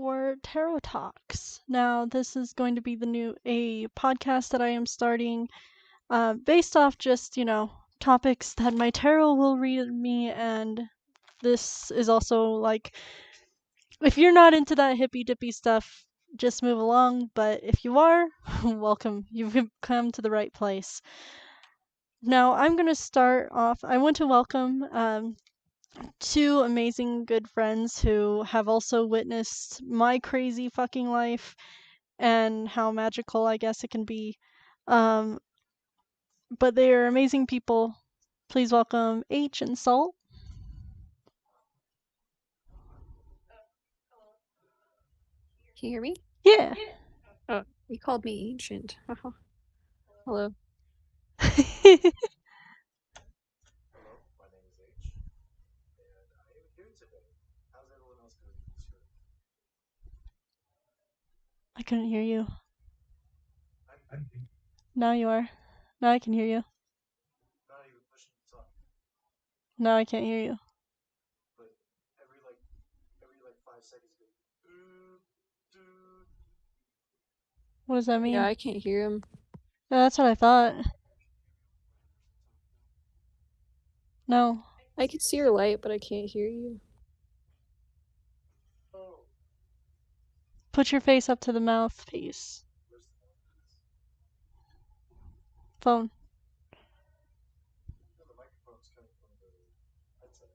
for Tarot Talks. Now, this is going to be a podcast that I am starting based off just, topics that my tarot will read me, and this is also like, if you're not into that hippy dippy stuff, just move along, but if you are, welcome. You've come to the right place. Now, I'm going to start off. I want to welcome two amazing good friends who have also witnessed my crazy fucking life and how magical I guess it can be. Um, but they are amazing people. Please welcome H and Salt. Can you hear me? Yeah. Oh, you called me ancient. Hello. Hello, my name is H, and I am here today. How's everyone else doing in this room? I couldn't hear you. I'm Now you are. Now I can hear you. not even pushing the talk, Now I can't hear you. but every 5 seconds, What does that mean? Yeah, I can't hear him. Yeah, that's what I thought. No. I can see your light, but I can't hear you. Oh, Put your face up to the mouthpiece. where's the mouthpiece? Phone. No, the microphone's coming from the headset.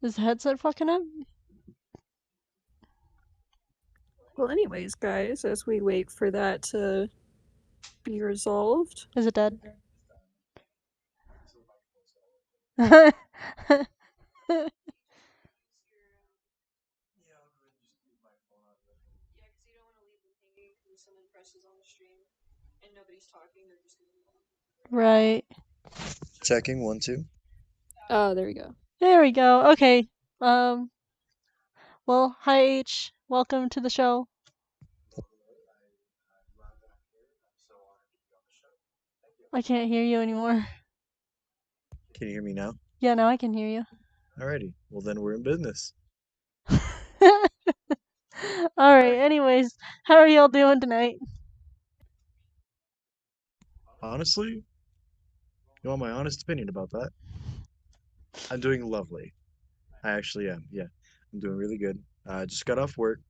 Is the headset fucking up? Well, anyways, guys, as we wait for that to be resolved. Is it dead? So the microphone's not working. Yeah, I'll go ahead and just leave my phone on the Yeah, because you don't want to leave them hanging when someone presses on the stream and nobody's talking, they're just going to move on. Right. Checking 1, 2. Oh, there we go. There we go. Okay. Well, hi H. Welcome to the show. I'm glad that I'm here. I'm so honored to be on the show. Thank you. I can't hear you anymore. Can you hear me now? Yeah, now I can hear you. Alrighty. Well, then we're in business. Alright, anyways, how are y'all doing tonight? Honestly, you want my honest opinion about that? I'm doing lovely. I actually am. Yeah, I'm doing really good. I just got off work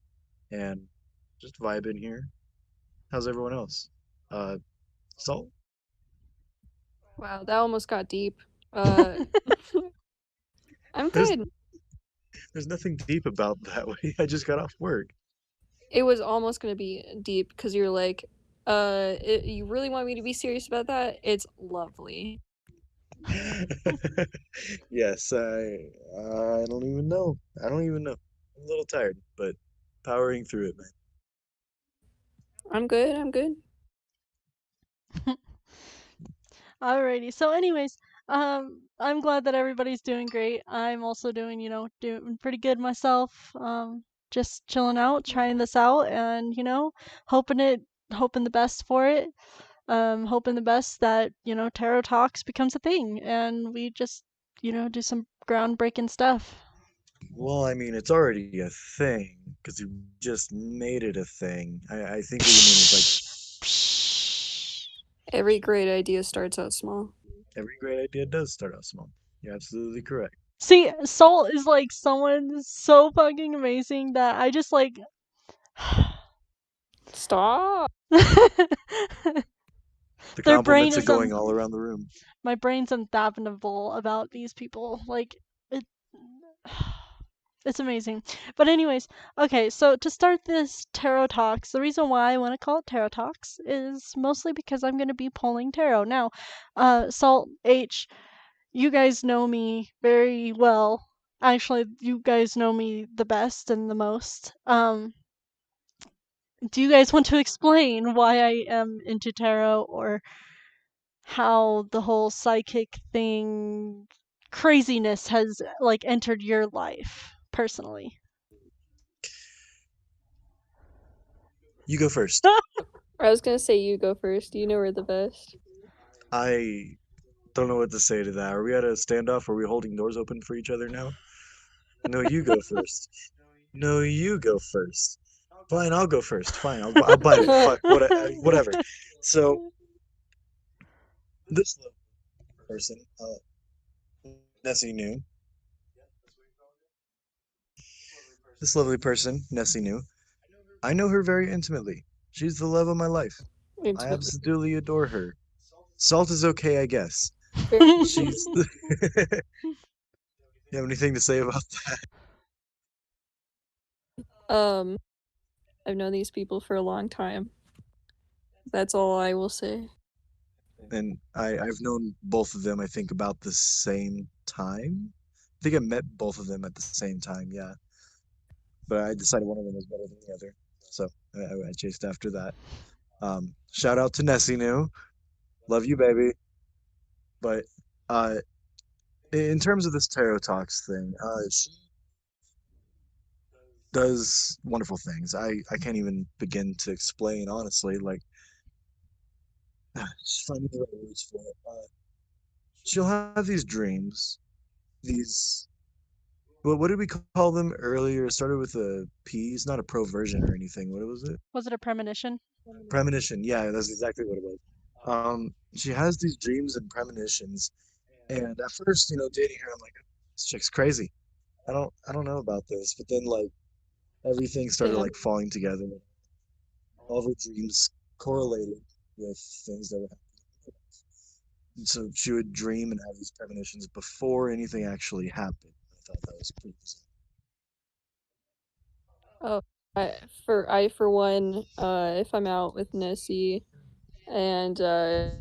and just vibing here. How's everyone else? Salt? Wow, that almost got deep. I'm There's good. there's nothing deep about that way. I just got off work. It was almost going to be deep because you're like, you really want me to be serious about that? It's lovely. Yes, I don't even know. I don't even know. I'm a little tired, but powering through it, man. I'm good. I'm good. Alrighty, so anyways, I'm glad that everybody's doing great. I'm also doing, doing pretty good myself. Just chilling out, trying this out, and, hoping the best for it. Hoping the best that, Tarot Talks becomes a thing, and we just, do some groundbreaking stuff. Well, I mean, it's already a thing because you just made it a thing. I think what you mean is Every great idea starts out small. every great idea does start out small. You're absolutely correct. See, Salt is like someone so fucking amazing that I just like. Stop. The Their brain compliments are is going all around the room. my brain's unfathomable about these people. Like it, it's amazing. But anyways, okay. So to start this tarot talks, the reason why I want to call it tarot talks is mostly because I'm going to be pulling tarot now. Salt H, you guys know me very well. Actually, you guys know me the best and the most. Do you guys want to explain why I am into tarot, or how the whole psychic thing craziness has like entered your life personally? You go first. I was gonna say you go first. You know we're the best. I don't know what to say to that. Are we at a standoff? Are we holding doors open for each other now? No, you go first. No, you go first. Fine, I'll go first. Fine, I'll bite it. Fuck, whatever. So this little person, Nessie knew. This lovely person, Nessie knew. I know her very intimately. She's the love of my life. I Intimately. absolutely adore her. Salt is okay, I guess. She's. You have anything to say about that? Um, I've known these people for a long time. That's all I will say. And I've known both of them, I think, about the same time. I think I met both of them at the same time, yeah. But I decided one of them was better than the other. So I chased after that. Shout out to Nessie New. Love you, baby. But uh, in terms of this tarot talks thing, she does wonderful things. I can't even begin to explain, honestly. Like, just finding the right words for it. She'll have these dreams, these what did we call them earlier? It started with a P. It's not a proversion or anything. What was it? Was it a premonition? Premonition. Yeah, that's exactly what it was. She has these dreams and premonitions, and at first, dating her, I'm like, this chick's crazy. I don't know about this. But then, like, everything started Yeah. like falling together. All of her dreams correlated with things that would happen. And so she would dream and have these premonitions before anything actually happened. I thought that was pretty bizarre. Oh, I for one, if I'm out with Nessie and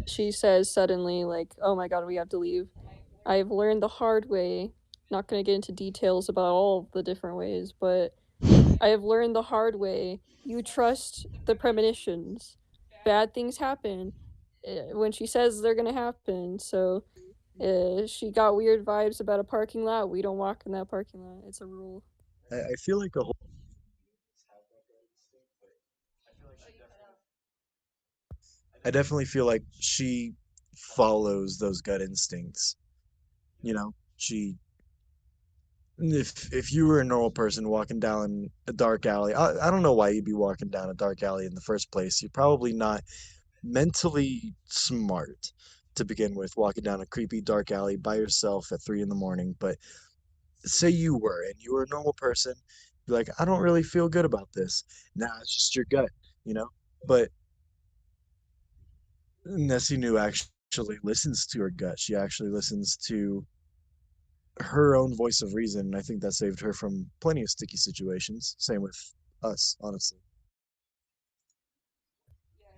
she says suddenly like, "Oh my God, we have to leave," I've learned the hard way. Not gonna get into details about all the different ways, but I have learned the hard way. You trust the premonitions. Bad things happen when she says they're gonna happen. So, she got weird vibes about a parking lot. We don't walk in that parking lot. It's a rule. I feel like a whole I definitely feel like she follows those gut instincts. She if you were a normal person walking down a dark alley, I don't know why you'd be walking down a dark alley in the first place. You're probably not mentally smart to begin with, walking down a creepy dark alley by yourself at 3 in the morning. But say you were and you were a normal person, be like, I don't really feel good about this. Nah, it's just your gut, you know? But Nessie Nu actually listens to her gut. She actually listens to her own voice of reason. And I think that saved her from plenty of sticky situations. Same with us, honestly.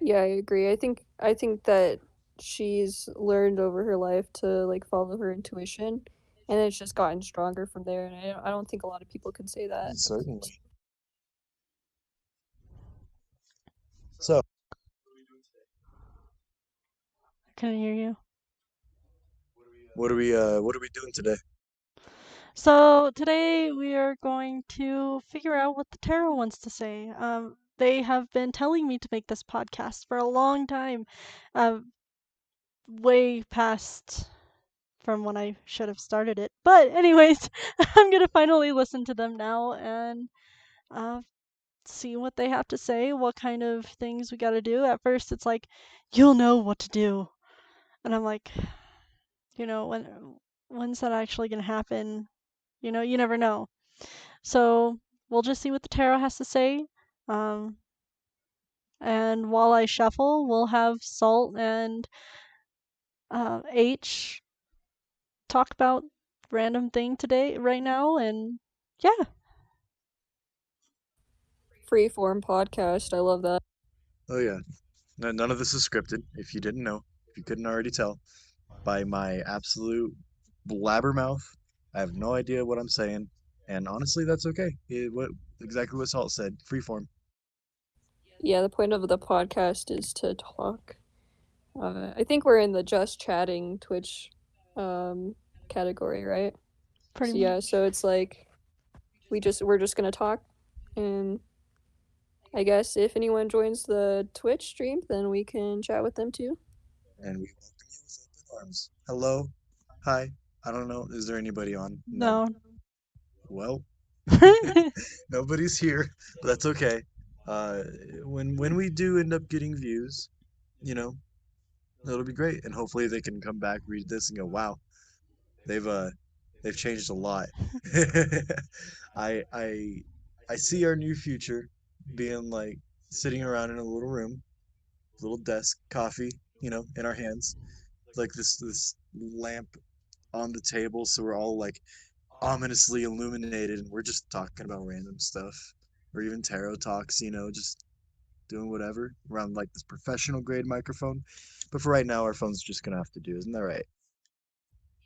Yeah, I agree. I think that she's learned over her life to like follow her intuition, and it's just gotten stronger from there. And I don't think a lot of people can say that. Certainly. So, I couldn't hear you. what are we doing today? So today we are going to figure out what the tarot wants to say. They have been telling me to make this podcast for a long time, uh, way past from when I should have started it. But anyways, I'm gonna finally listen to them now and uh, see what they have to say, what kind of things we gotta do. At first, it's like, you'll know what to do, and I'm like, when's that actually gonna happen? You never know. So we'll just see what the tarot has to say. Um, and while I shuffle, we'll have Salt and H talk about random thing today, right now, and yeah. Freeform podcast. I love that. Oh yeah, none of this is scripted. If you didn't know, if you couldn't already tell by my absolute blabbermouth, I have no idea what I'm saying, and honestly, that's okay. What exactly what Salt said, freeform. Yeah, the point of the podcast is to talk. I think we're in the just chatting Twitch category, right? Pretty So yeah, much. so it's like we're just gonna talk, and I guess if anyone joins the Twitch stream, then we can chat with them too. And we welcome you with open arms. Hello, hi. I don't know. Is there anybody on? No. No. Well. Nobody's here, but that's okay. Uh, when we do end up getting views, you know, it'll be great, and hopefully they can come back, read this, and go, "Wow, they've uh, they've changed a lot." I I I see our new future being like sitting around in a little room, little desk, coffee, in our hands, like this lamp on the table, so we're all like ominously illuminated, and we're just talking about random stuff, or even tarot talks, just doing whatever around like this professional grade microphone. But for right now, our phone's just gonna have to do, isn't that right?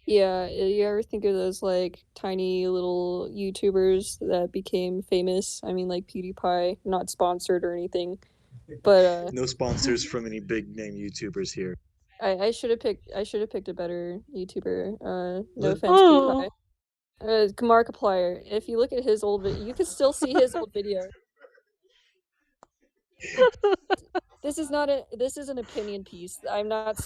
Yeah, you ever think of those like tiny little YouTubers that became famous? I mean, like PewDiePie, not sponsored or anything, but No sponsors from any big name YouTubers here. I should have picked a better YouTuber. No Let offense, Oh. PewDiePie. Markiplier. If you look at his you can still see his old video. This is an opinion piece. I'm not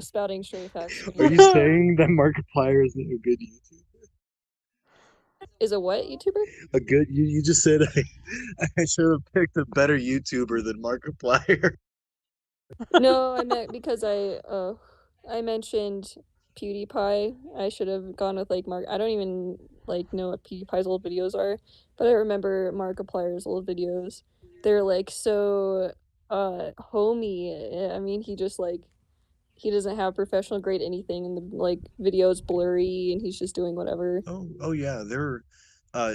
spouting straight facts or Are you anything. saying that Markiplier isn't a good YouTuber? Is a what YouTuber? A good you just said I should have picked a better YouTuber than Markiplier. No, I meant because I mentioned PewDiePie. I should have gone with like Mark. I don't even like know what PewDiePie's old videos are, but I remember Markiplier's old videos. They're like so homey. I mean, he just like he doesn't have professional grade anything, and the like video's blurry, and he's just doing whatever. Oh yeah,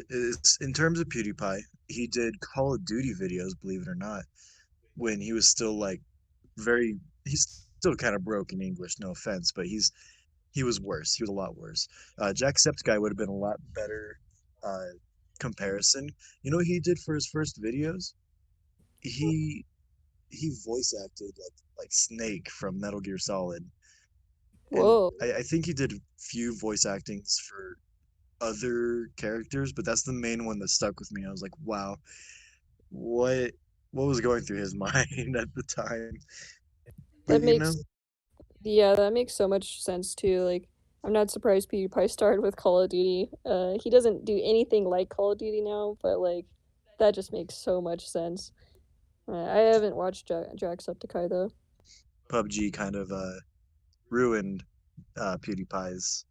it's in terms of PewDiePie, he did Call of Duty videos, believe it or not, when he was still like he's still kind of broken English, no offense, but he was worse. He was a lot worse. Jacksepticeye would have been a lot better uh, comparison. You know what he did for his first videos? He he voice acted like Snake from Metal Gear Solid, and Whoa. I think he did few voice actings for other characters, but that's the main one that stuck with me. I was like, wow, what what was going through his mind at the time? But That makes Yeah, that makes so much sense too. Like, I'm not surprised PewDiePie started with Call of Duty. He doesn't do anything like Call of Duty now, but like, that just makes so much sense. I haven't watched Jacksepticeye though. PUBG kind of ruined PewDiePie's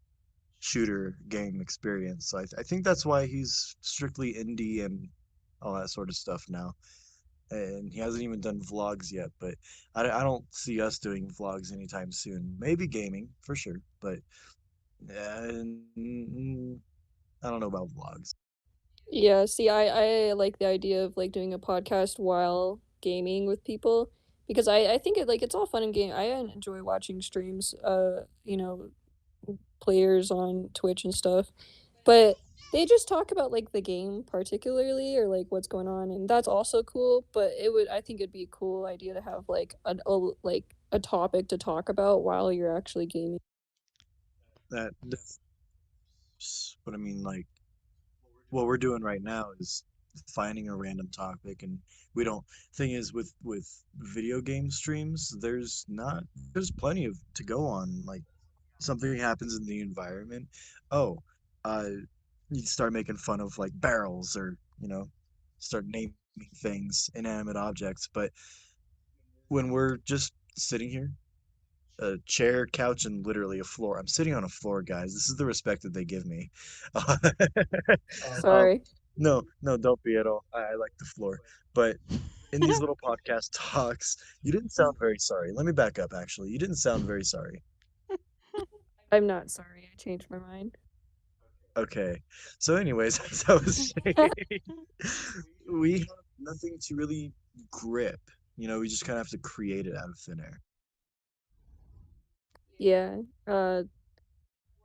shooter game experience. So I think that's why he's strictly indie and all that sort of stuff now. And he hasn't even done vlogs yet, but I don't see us doing vlogs anytime soon. Maybe gaming for sure, but mm, I don't know about vlogs. Yeah, see, I like the idea of like doing a podcast while gaming with people because I think it's all fun and game. I enjoy watching streams, players on Twitch and stuff. But they just talk about like the game particularly or like what's going on, and that's also cool. But I think it'd be a cool idea to have like a topic to talk about while you're actually gaming. That's what I mean. Like what we're doing right now is finding a random topic, and we don't. Thing is, with video game streams, there's plenty of to go on. Like something happens in the environment. Oh, uh, you start making fun of like barrels, or start naming things, inanimate objects. But when we're just sitting here, a chair, couch, and literally a floor. I'm sitting on a floor, guys. This is the respect that they give me. um, Sorry. no, no, don't be at all. I like the floor. But in these little podcast talks, you didn't sound very sorry. Let me back up, actually. You didn't sound very sorry. I'm not sorry. I changed my mind. Okay. So, anyways, as I was saying, we have nothing to really grip. We just kind of have to create it out of thin air. Yeah. Uh,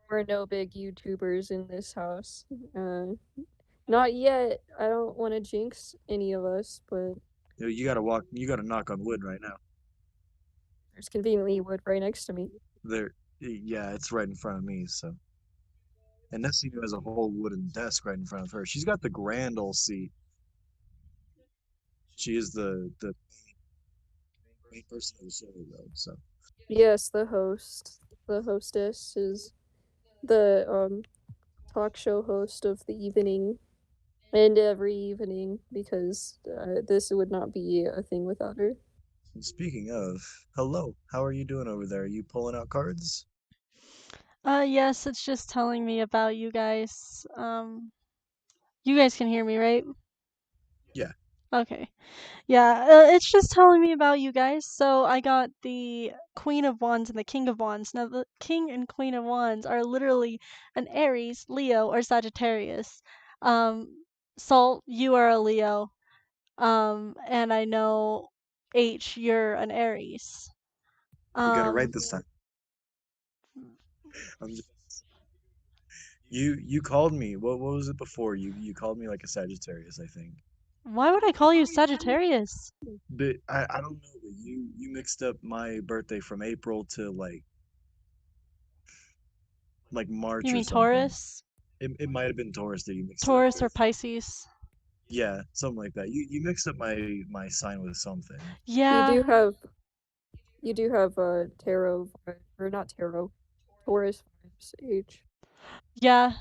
we're no big YouTubers in this house. Uh, Not yet. I don't want to jinx any of us, but You gotta knock on wood right now. there's conveniently wood right next to me. There, yeah, it's right in front of me, so. And Nessie has a whole wooden desk right in front of her. She's got the grand old seat. She is the main person of the show, though. So Yes, the hostess is the talk show host of the evening. And every evening, because this would not be a thing without her. And speaking of, hello, how are you doing over there? Are you pulling out cards? Yes, it's just telling me about you guys. You guys can hear me, right? Yeah. Okay. Yeah, it's just telling me about you guys. So I got the Queen of Wands and the King of Wands. Now, the King and Queen of Wands are literally an Aries, Leo, or Sagittarius. Um, Salt, you are a Leo. And I know H, you're an Aries. You got it right Um, this time. I'm just, you called me. What was it before? You called me like a Sagittarius, I think. why would I call you Sagittarius? But I don't know, but you mixed up my birthday from April to like You March or mean something. Taurus? It might have been Taurus that you mixed it up Taurus or with. Pisces? Yeah, something like that. You mixed up my sign with something. You Yeah, do have tarot or not tarot, Taurus vibes, H. yeah,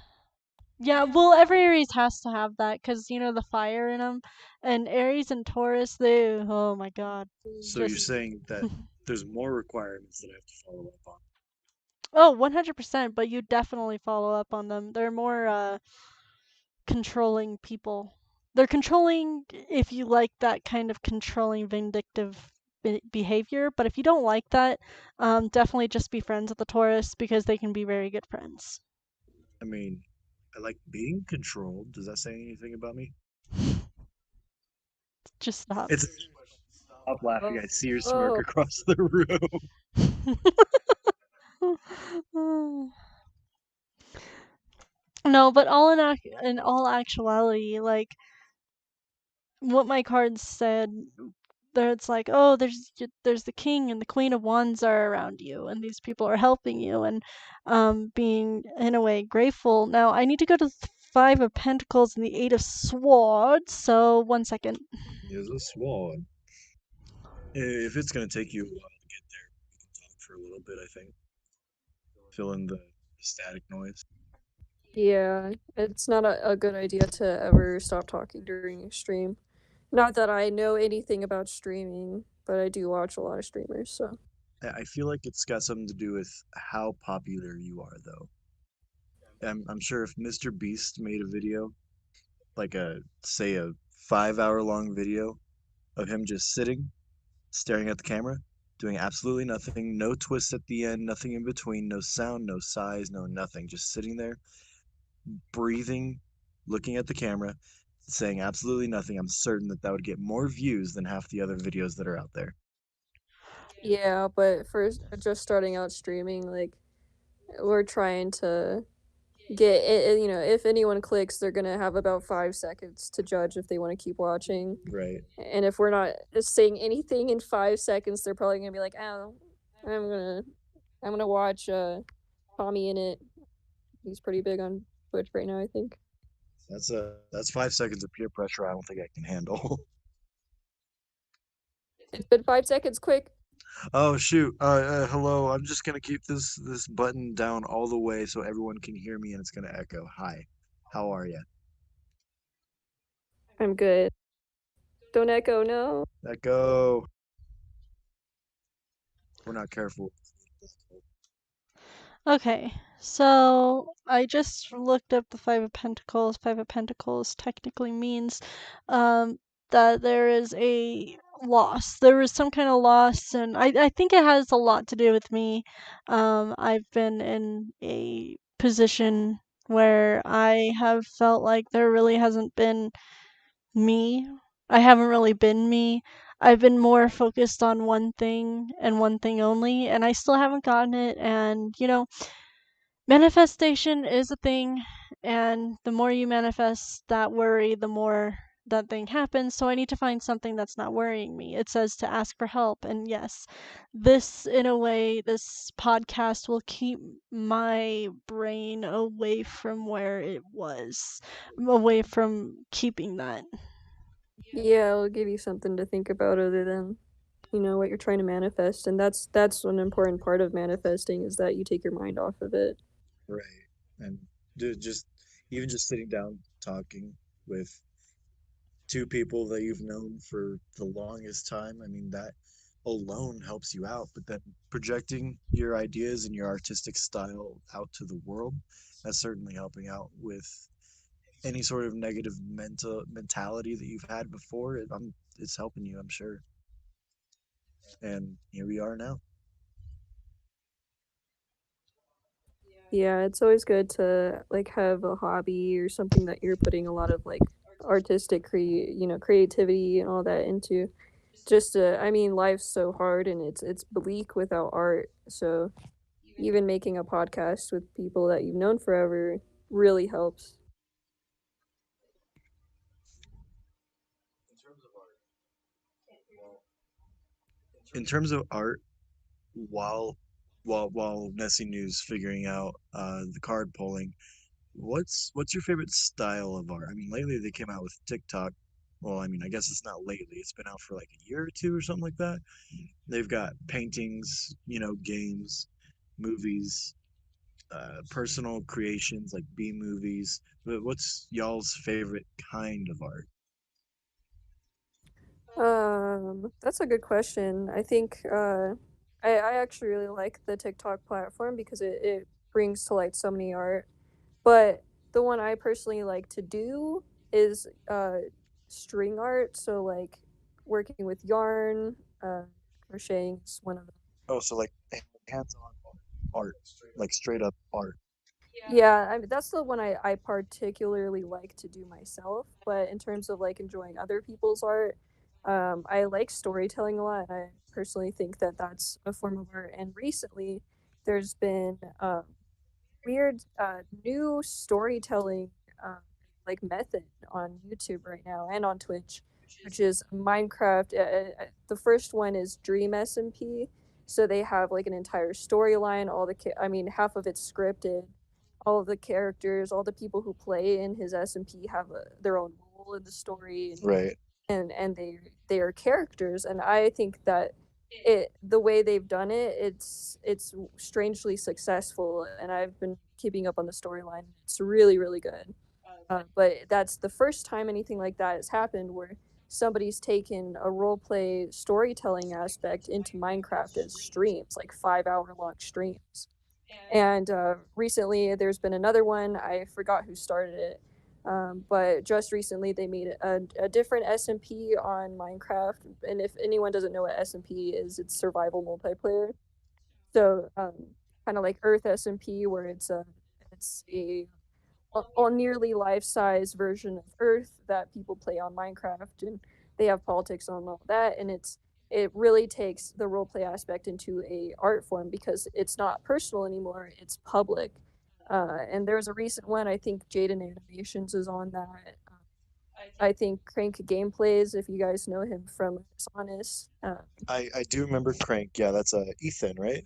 yeah. Well, every Aries has to have that because you know the fire in them, and Aries and Taurus, they, oh my God, So you're just saying that there's more requirements that I have to follow up on. oh, 100%. But you definitely follow up on them. They're more controlling people. They're controlling if you like that kind of controlling, vindictive behavior. But if you don't like that, definitely just be friends with the Taurus because they can be very good friends. I mean, I like being controlled. Does that say anything about me? Just stop. It's a question. Stop laughing. I see your smirk Oh, across the room. No, but in all actuality, like what my cards said, there it's like, oh, there's the king and the queen of wands are around you, and these people are helping you and being in a way grateful. Now I need to go to the five of pentacles and the eight of swords. So 1 second. Is a swan. If it's gonna take you a while to get there, we can talk for a little bit. I think. Fill in the static noise. yeah. It's not a good idea to ever stop talking during a stream. Not that I know anything about streaming, but I do watch a lot of streamers, so. I feel like it's got something to do with how popular you are, though. I'm sure if Mr. Beast made a video, like say a 5 hour long video of him just sitting, staring at the camera, doing absolutely nothing, no twist at the end, nothing in between, no sound, no size, no nothing, just sitting there, breathing, looking at the camera, saying absolutely nothing. I'm certain that that would get more views than half the other videos that are out there. Yeah, but for just starting out streaming, like, we're trying to get it, if anyone clicks, they're gonna have about 5 seconds to judge if they want to keep watching. Right. And if we're not saying anything in 5 seconds, they're probably gonna be like, "Oh, I'm gonna, I'm gonna watch Tommy in it. He's pretty big on Twitch right now, I think." That's 5 seconds of peer pressure I don't think I can handle. It's been 5 seconds, quick. Oh shoot. Hello. I'm just gonna keep this button down all the way so everyone can hear me and it's gonna echo. Hi. How are you? I'm good. Don't echo, no. Echo. We're not careful. Okay, so I just looked up the Five of Pentacles. Five of Pentacles technically means um, that there is a loss. There was some kind of loss, and I think it has a lot to do with me. I've been in a position where I have felt like there really hasn't been me. I haven't really been me. I've been more focused on one thing and one thing only, and I still haven't gotten it. And, you know, manifestation is a thing, and the more you manifest that worry, the more that thing happens. So I need to find something that's not worrying me. It says to ask for help, and yes, this in a way, this podcast will keep my brain away from where it was, away from keeping that. Yeah, it'll give you something to think about other than, what you're trying to manifest. And that's an important part of manifesting is that you take your mind off of it. Right. And just even just sitting down talking with two people that you've known for the longest time. I mean, that alone helps you out, but then projecting your ideas and your artistic style out to the world, that's certainly helping out with any sort of negative mentality that you've had before. It's helping you, I'm sure. And here we are now. Yeah, it's always good to like have a hobby or something that you're putting a lot of like artistic creativity and all that into. Just I mean, life's so hard and it's bleak without art. So even making a podcast with people that you've known forever really helps. In terms of art, while while Nessie News figuring out the card pulling, what's your favorite style of art? I mean, lately they came out with TikTok. Well, I mean, I guess it's not lately. It's been out for like a year or two or something like that. They've got paintings, games, movies, personal creations like B movies. But what's y'all's favorite kind of art? That's a good question. I think I actually really like the TikTok platform because it brings to light so many art. But the one I personally like to do is string art. So like working with yarn, crocheting is one of them. Oh, so like hands-on art, like straight up art. Yeah, I mean, that's the one I particularly like to do myself. But in terms of like enjoying other people's art, I like storytelling a lot. I personally think that that's a form of art. And recently, there's been weird new storytelling uh, like method on YouTube right now and on Twitch, which is Minecraft. The first one is Dream SMP. So they have like an entire storyline. I mean, half of it's scripted. All of the characters, all the people who play in his SMP have their own role in the story, Right. and they are characters. And I think that the way they've done it, it's strangely successful, and I've been keeping up on the storyline. It's really really good. But that's the first time anything like that has happened where somebody's taken a role play storytelling aspect into Minecraft as streams, like 5 hour long streams. And recently, there's been another one. I forgot who started it, but just recently they made a different SMP on Minecraft. And if anyone doesn't know what SMP is, it's survival multiplayer. So kind of like Earth SMP, where it's a nearly life size version of Earth that people play on Minecraft, and they have politics on all that, and it really takes the role play aspect into a art form because it's not personal anymore; it's public. And there's a recent one. I think Jaden Animations is on that. I think Crank Gameplays, if you guys know him from Honest. I do remember Crank. Yeah, that's Ethan, right?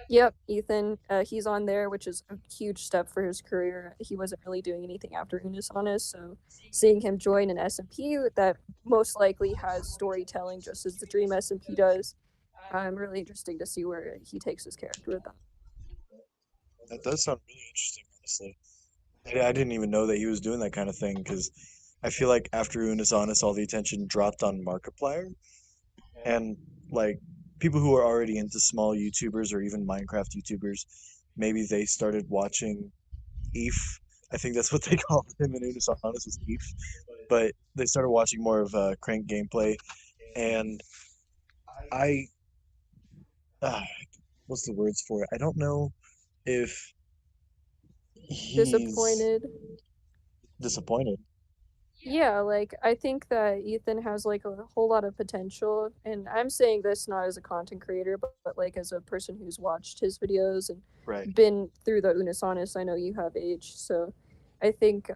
Yep, Ethan. He's on there, which is a huge step for his career. He wasn't really doing anything after Unis Honest, so seeing him join an SMP that most likely has storytelling just as the Dream SMP does, I'm really interesting to see where he takes his character with that. That does sound really interesting, honestly. I didn't even know that he was doing that kind of thing because I feel like after Unis Honest, all the attention dropped on Markiplier and like people who are already into small YouTubers or even Minecraft YouTubers, maybe they started watching Eve. I think that's what they called him in Unis Honest was Eve. But they started watching more of Crank gameplay, and I, uh, what's the words for it? I don't know if he's Disappointed. disappointed. Yeah, like I think that Ethan has like a whole lot of potential, and I'm saying this not as a content creator, but like as a person who's watched his videos and Right. been through the Unis Honest. I know you have age, so I think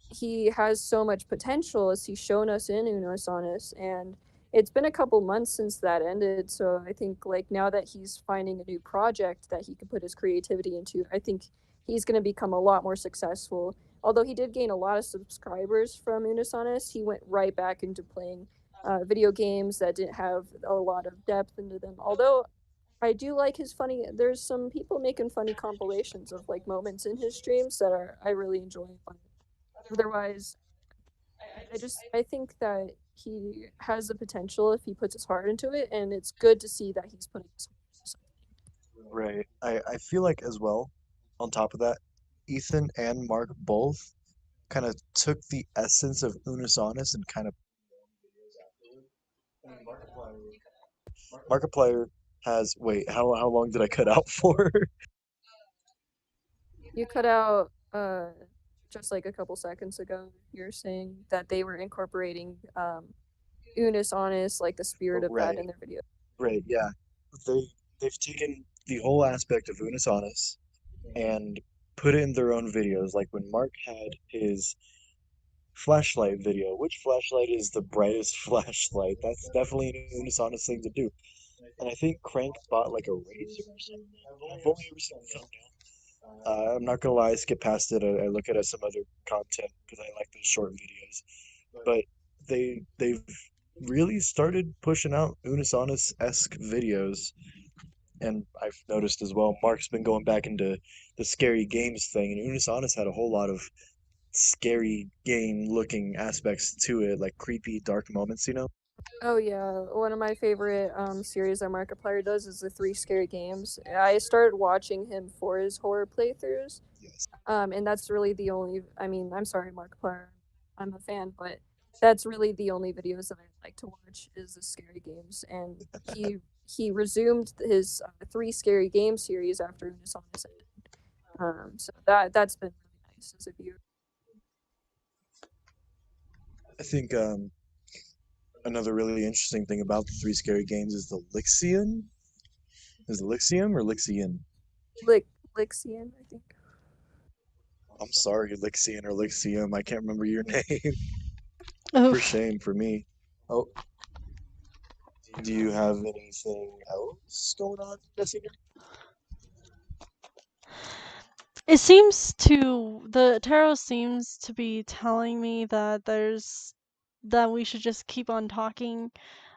he has so much potential as he's shown us in Unos Honest, and it's been a couple months since that ended. So I think like now that he's finding a new project that he could put his creativity into, I think he's going to become a lot more successful. Although he did gain a lot of subscribers from Unos Honest, he went right back into playing video games that didn't have a lot of depth into them. Although I do like his funny. There's some people making funny compilations of like moments in his streams that are I really enjoy. But otherwise, I think that he has the potential if he puts his heart into it, and it's good to see that he's putting his heart into something. Right. I feel like as well, on top of that, Ethan and Mark both kind of took the essence of Unus Annus and kind of Markiplier has wait, how long did I cut out for? You cut out just like a couple seconds ago. You're saying that they were incorporating Unus Annus, like the spirit of that, in Right, their video. right, yeah. They they've taken the whole aspect of Unus Annus and put it in their own videos. Like when Mark had his flashlight video, which flashlight is the brightest flashlight? That's definitely an Unus Annus thing to do. And I think Crank bought like a razor or something. I've only ever seen the thumbnail. I'm not gonna lie, I skip past it. I look at some other content because I like those short videos. But they've really started pushing out Unus Annus-esque videos, and I've noticed as well. Mark's been going back into the scary games thing, and Unus Annus had a whole lot of scary game-looking aspects to it, like creepy, dark moments. Oh yeah, one of my favorite series that Markiplier does is the Three Scary Games. I started watching him for his horror playthroughs, Yes. and that's really the only. I mean, I'm sorry, Markiplier, I'm a fan, but that's really the only videos that I like to watch is the Scary Games, and he resumed his Three Scary Games series after Unus Annus ended. So that's been really nice as a viewer. I think another really interesting thing about the three scary games is the Lixian. Is it Lixium or Lixian? Lixian, I think. I'm sorry, Lixian or Lixium. I can't remember your name. For Oof. shame for me. Oh, do you have anything else going on, Jesse? The tarot seems to be telling me that we should just keep on talking.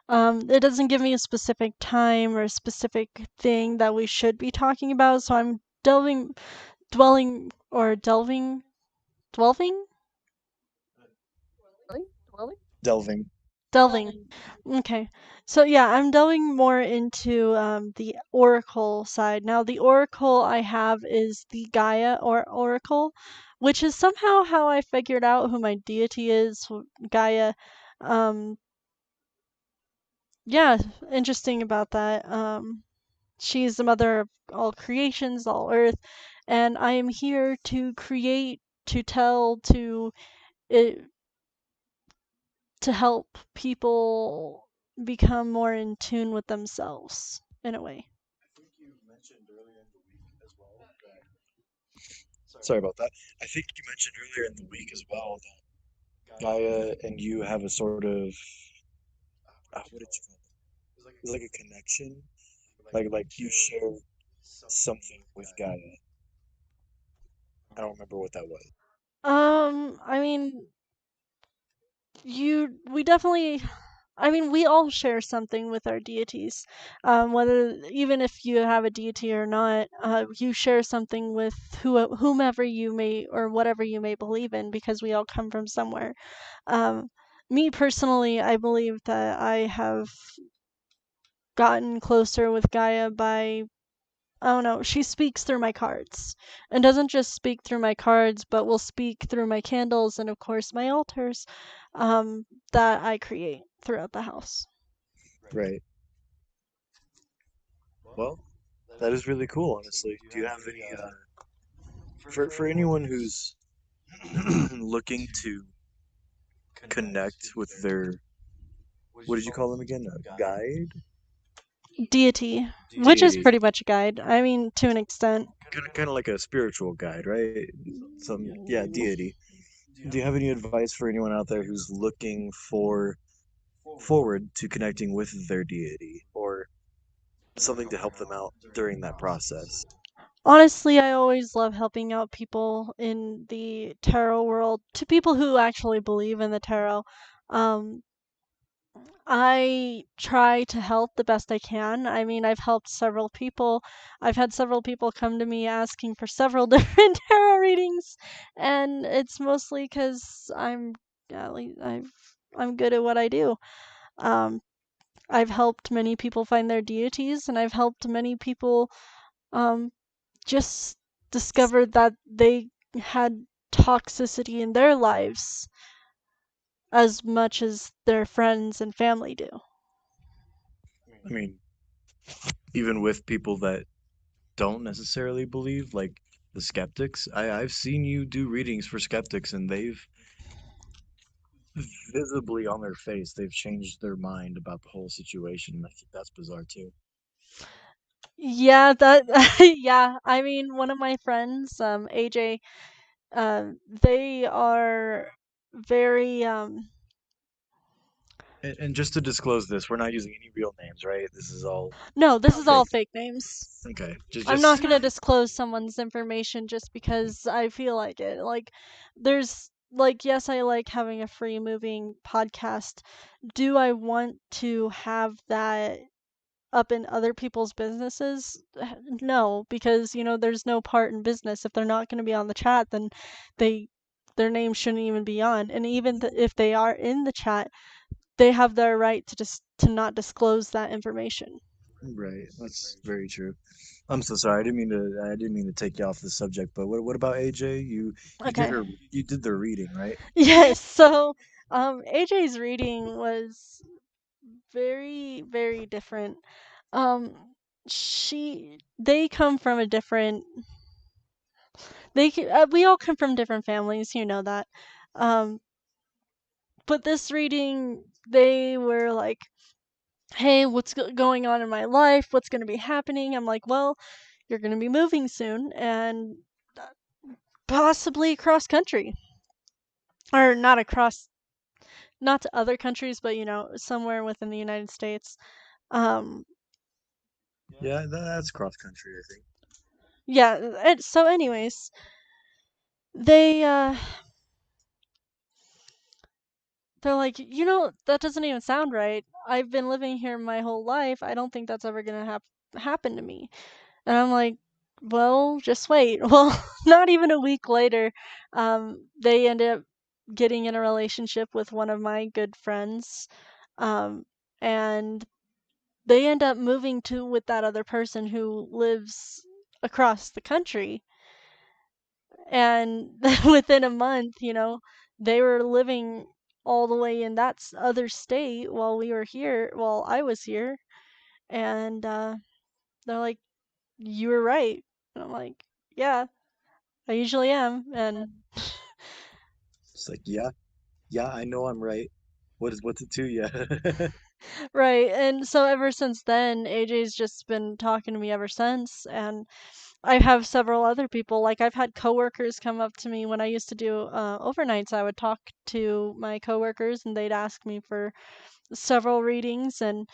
It doesn't give me a specific time or a specific thing that we should be talking about, so I'm delving, Really? Dwelling? Delving. delving. Okay. So yeah, I'm delving more into the oracle side. Now the oracle I have is the Gaia or oracle, which is somehow how I figured out who my deity is, Gaia. Um yeah, interesting about that. She's the mother of all creations, all earth, and I am here to create, to tell, it, to help people become more in tune with themselves in a way. I think you mentioned earlier in the week as well that. Sorry about that. I think you mentioned earlier in the week as well that Gaia and you have a sort of what did you call it? It's like a connection. Like you share something with Gaia. I don't remember what that was. I mean, we definitely, I mean, we all share something with our deities. Whether even if you have a deity or not, you share something with whomever you may or whatever you may believe in, because we all come from somewhere. Um, Me personally, I believe that I have gotten closer with Gaia by, I don't know, she speaks through my cards. And doesn't just speak through my cards, but will speak through my candles and, of course, my altars that I create throughout the house. Right. Well, that is really cool, honestly. Do you have any for anyone who's looking to connect with their what did you call them again? A guide? Deity, which is Deity. pretty much a guide. I mean, to an extent. Kind of like a spiritual guide, right? Some yeah, deity. Do you have any advice for anyone out there who's looking forward to connecting with their deity or something to help them out during that process? Honestly, I always love helping out people in the tarot world, to people who actually believe in the tarot. Um, I try to help the best I can. I mean, I've helped several people. I've had several people come to me asking for several different tarot readings, and it's mostly because I'm at least I'm good at what I do. Um, I've helped many people find their deities, and I've helped many people um, just discover that they had toxicity in their lives as much as their friends and family do. I mean, even with people that don't necessarily believe, like the skeptics, I've seen you do readings for skeptics, and they've visibly on their face they've changed their mind about the whole situation. I think that's bizarre too. Yeah, that yeah. I mean, one of my friends, AJ, they are very And just to disclose this, we're not using any real names, right? This is all no, this is all fake. fake names. Okay, I'm not just gonna disclose someone's information just because I feel like it. Like, there's like, yes, I like having a free moving podcast. Do I want to have that up in other people's businesses? No, because there's no part in business. If they're not going to be on the chat, then they their name shouldn't even be on. And even if they are in the chat, they have their right to just to not disclose that information. right. That's very true. I'm so sorry. I didn't mean to take you off the subject. But what about AJ? Okay. You did their reading, right? Yes. So, AJ's reading was very, very different. Um, they come from a different. We all come from different families. You know that. Um, but this reading, they were like, "Hey, what's going on in my life? What's going to be happening?" I'm like, "Well, you're going to be moving soon, and possibly cross country, or not to other countries, but somewhere within the United States." Um, Yeah, that's cross country, I think. yeah. So, anyways, they they're like, that doesn't even sound right. I've been living here my whole life. I don't think that's ever gonna happen to me. And I'm like, well, just wait. Well, not even a week later, they ended up getting in a relationship with one of my good friends, um, and they end up moving to with that other person who lives across the country. And within a month, they were living all the way in that other state while we were here, while I was here. And they're like, "You were right." And I'm like, "Yeah, I usually am." And It's like, yeah, I know I'm right. What's it to you? right. And so ever since then, AJ's just been talking to me ever since. And I have several other people. Like, I've had coworkers come up to me when I used to do overnights. I would talk to my coworkers, and they'd ask me for several readings. And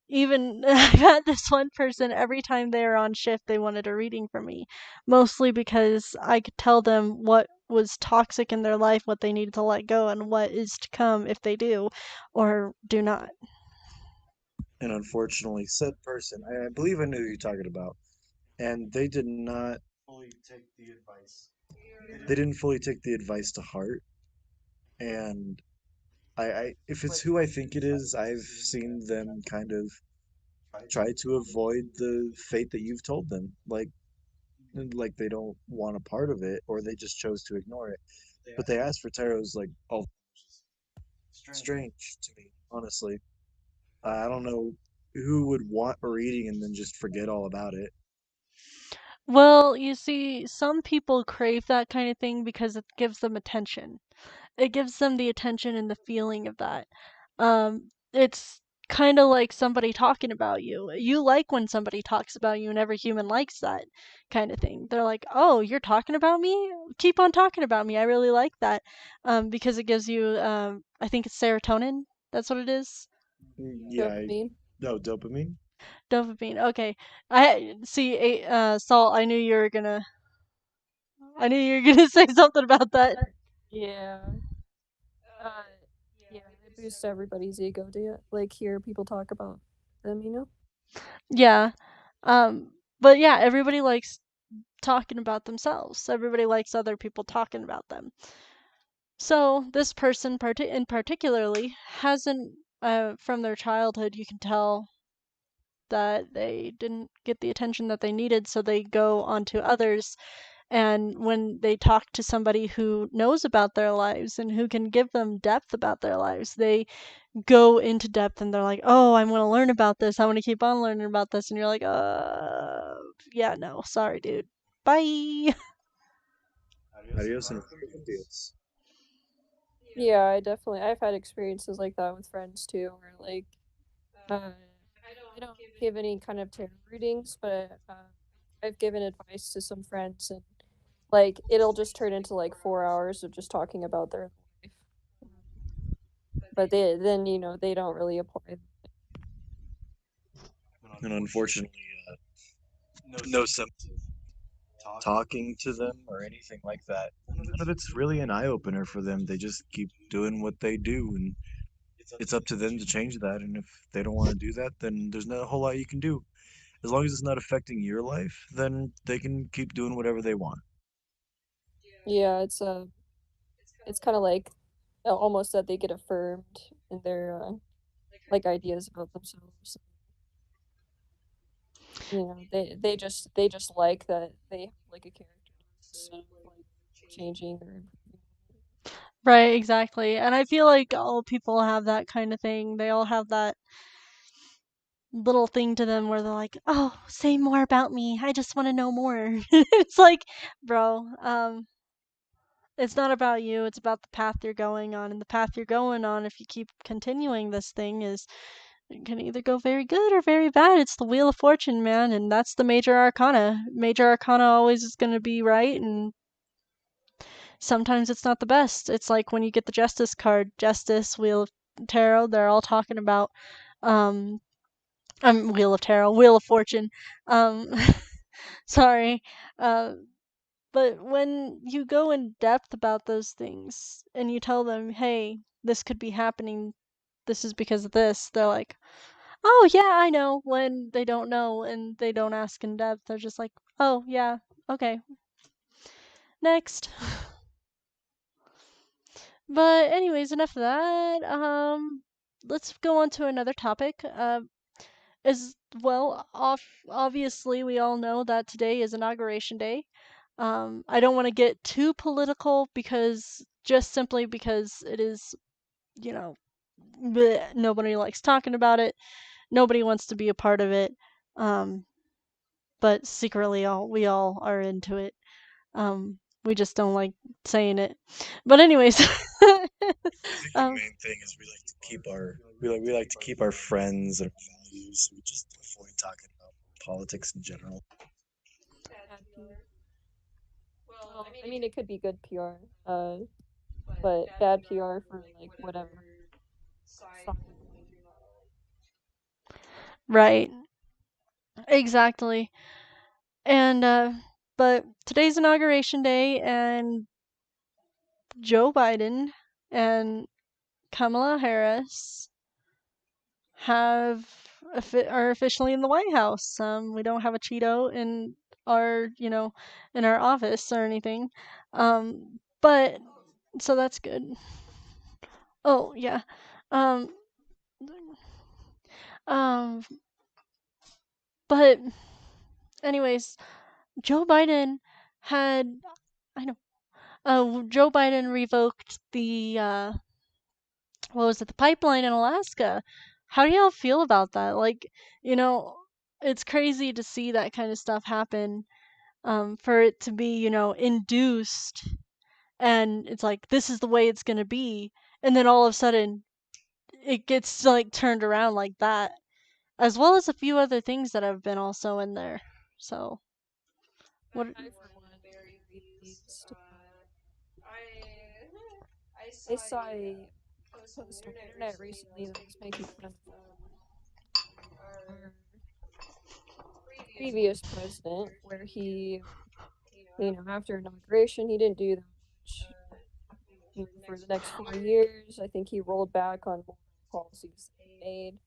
even I've had this one person, every time they were on shift, they wanted a reading from me, mostly because I could tell them what was toxic in their life, what they needed to let go, and what is to come if they do or do not. And unfortunately, said person, I believe I knew who you're talking about, and they did not fully take the advice. They didn't fully take the advice to heart, and if it's who I think it is, I've seen them kind of try to avoid the fate that you've told them. Like they don't want a part of it, or they just chose to ignore it. But they asked for tarots like, oh, strange to me, honestly. I don't know who would want a reading and then just forget all about it. Well, you see, some people crave that kind of thing because it gives them attention. It gives them the attention and the feeling of that. It's kind of like somebody talking about you. You like when somebody talks about you, and every human likes that kind of thing. They're like, "Oh, you're talking about me? Keep on talking about me. I really like that." Because it gives you, I think it's serotonin. That's what it is. Yeah, Dopamine. no dopamine. Dopamine. Okay. I see. Salt. I knew you were gonna say something about that. Yeah. Uh, yeah, it boosts everybody's ego to like hear people talk about them, you know? Yeah. But yeah, everybody likes talking about themselves. Everybody likes other people talking about them. So this person in particularly hasn't, from their childhood, you can tell that they didn't get the attention that they needed, so they go on to others. And when they talk to somebody who knows about their lives and who can give them depth about their lives, they go into depth and they're like, oh, I want to learn about this. I want to keep on learning about this. And you're like, yeah, no, sorry, dude. Bye. Adios and adios. Yeah, I've had experiences like that with friends too, where like I don't give any kind of tarot readings, but I've given advice to some friends, and like it'll just turn into like 4 hours of just talking about their life. But they don't really apply. And unfortunately, no sense of talking to them or anything like that. None of it's really an eye opener for them. They just keep doing what they do, and it's up to them to change that. And if they don't want to do that, then there's not a whole lot you can do. As long as it's not affecting your life, then they can keep doing whatever they want. Yeah, it's kind of like almost that they get affirmed in their like ideas about themselves. They just like that they have like a character instead of like changing or improving. Right, exactly. And I feel like all people have that kind of thing. They all have that little thing to them where they're like, "Oh, say more about me. I just want to know more." It's like, bro, it's not about you. It's about the path you're going on, and the path you're going on, if you keep continuing this thing, is it can either go very good or very bad. It's the Wheel of Fortune, man, and that's the major arcana. Major arcana always is going to be right, and sometimes it's not the best. It's like when you get the Justice card, Justice, Wheel of Tarot, they're all talking about um Wheel of Tarot, Wheel of Fortune. Um sorry. Uh but when you go in depth about those things and you tell them, "Hey, this could be happening. This is because of this." They're like, "Oh, yeah, I know." When they don't know and they don't ask in depth, they're just like, "Oh, yeah. Okay. Next." But anyways, enough of that. Let's go on to another topic. As well, obviously we all know that today is inauguration day. I don't want to get too political because just simply because it is, you know, bleh, nobody likes talking about it. Nobody wants to be a part of it. Um, but secretly all we all are into it. We just don't like saying it. But anyways, I think the um, main thing is we like to keep our friends and our values. So we just avoid talking about politics in general. Bad PR. Well, I mean, it could be good PR, but bad PR for like whatever side you do not right, exactly. And but today's inauguration day, and Joe Biden and Kamala Harris are officially in the White House. We don't have a Cheeto in our, in our office or anything. But so that's good. Oh yeah. Um, um, but anyways, Joe Biden had I know. Joe Biden revoked the what was it, the pipeline in Alaska. How do y'all feel about that? Like, you know, it's crazy to see that kind of stuff happen. For it to be, induced, and it's like this is the way it's gonna be, and then all of a sudden it gets like turned around like that, as well as a few other things that have been also in there. So what? I for one am very pleased. I saw a post on the internet recently that was making fun of our previous president, where after inauguration, he didn't do that much. For the next 4 years, I think he rolled back on more policies that he made,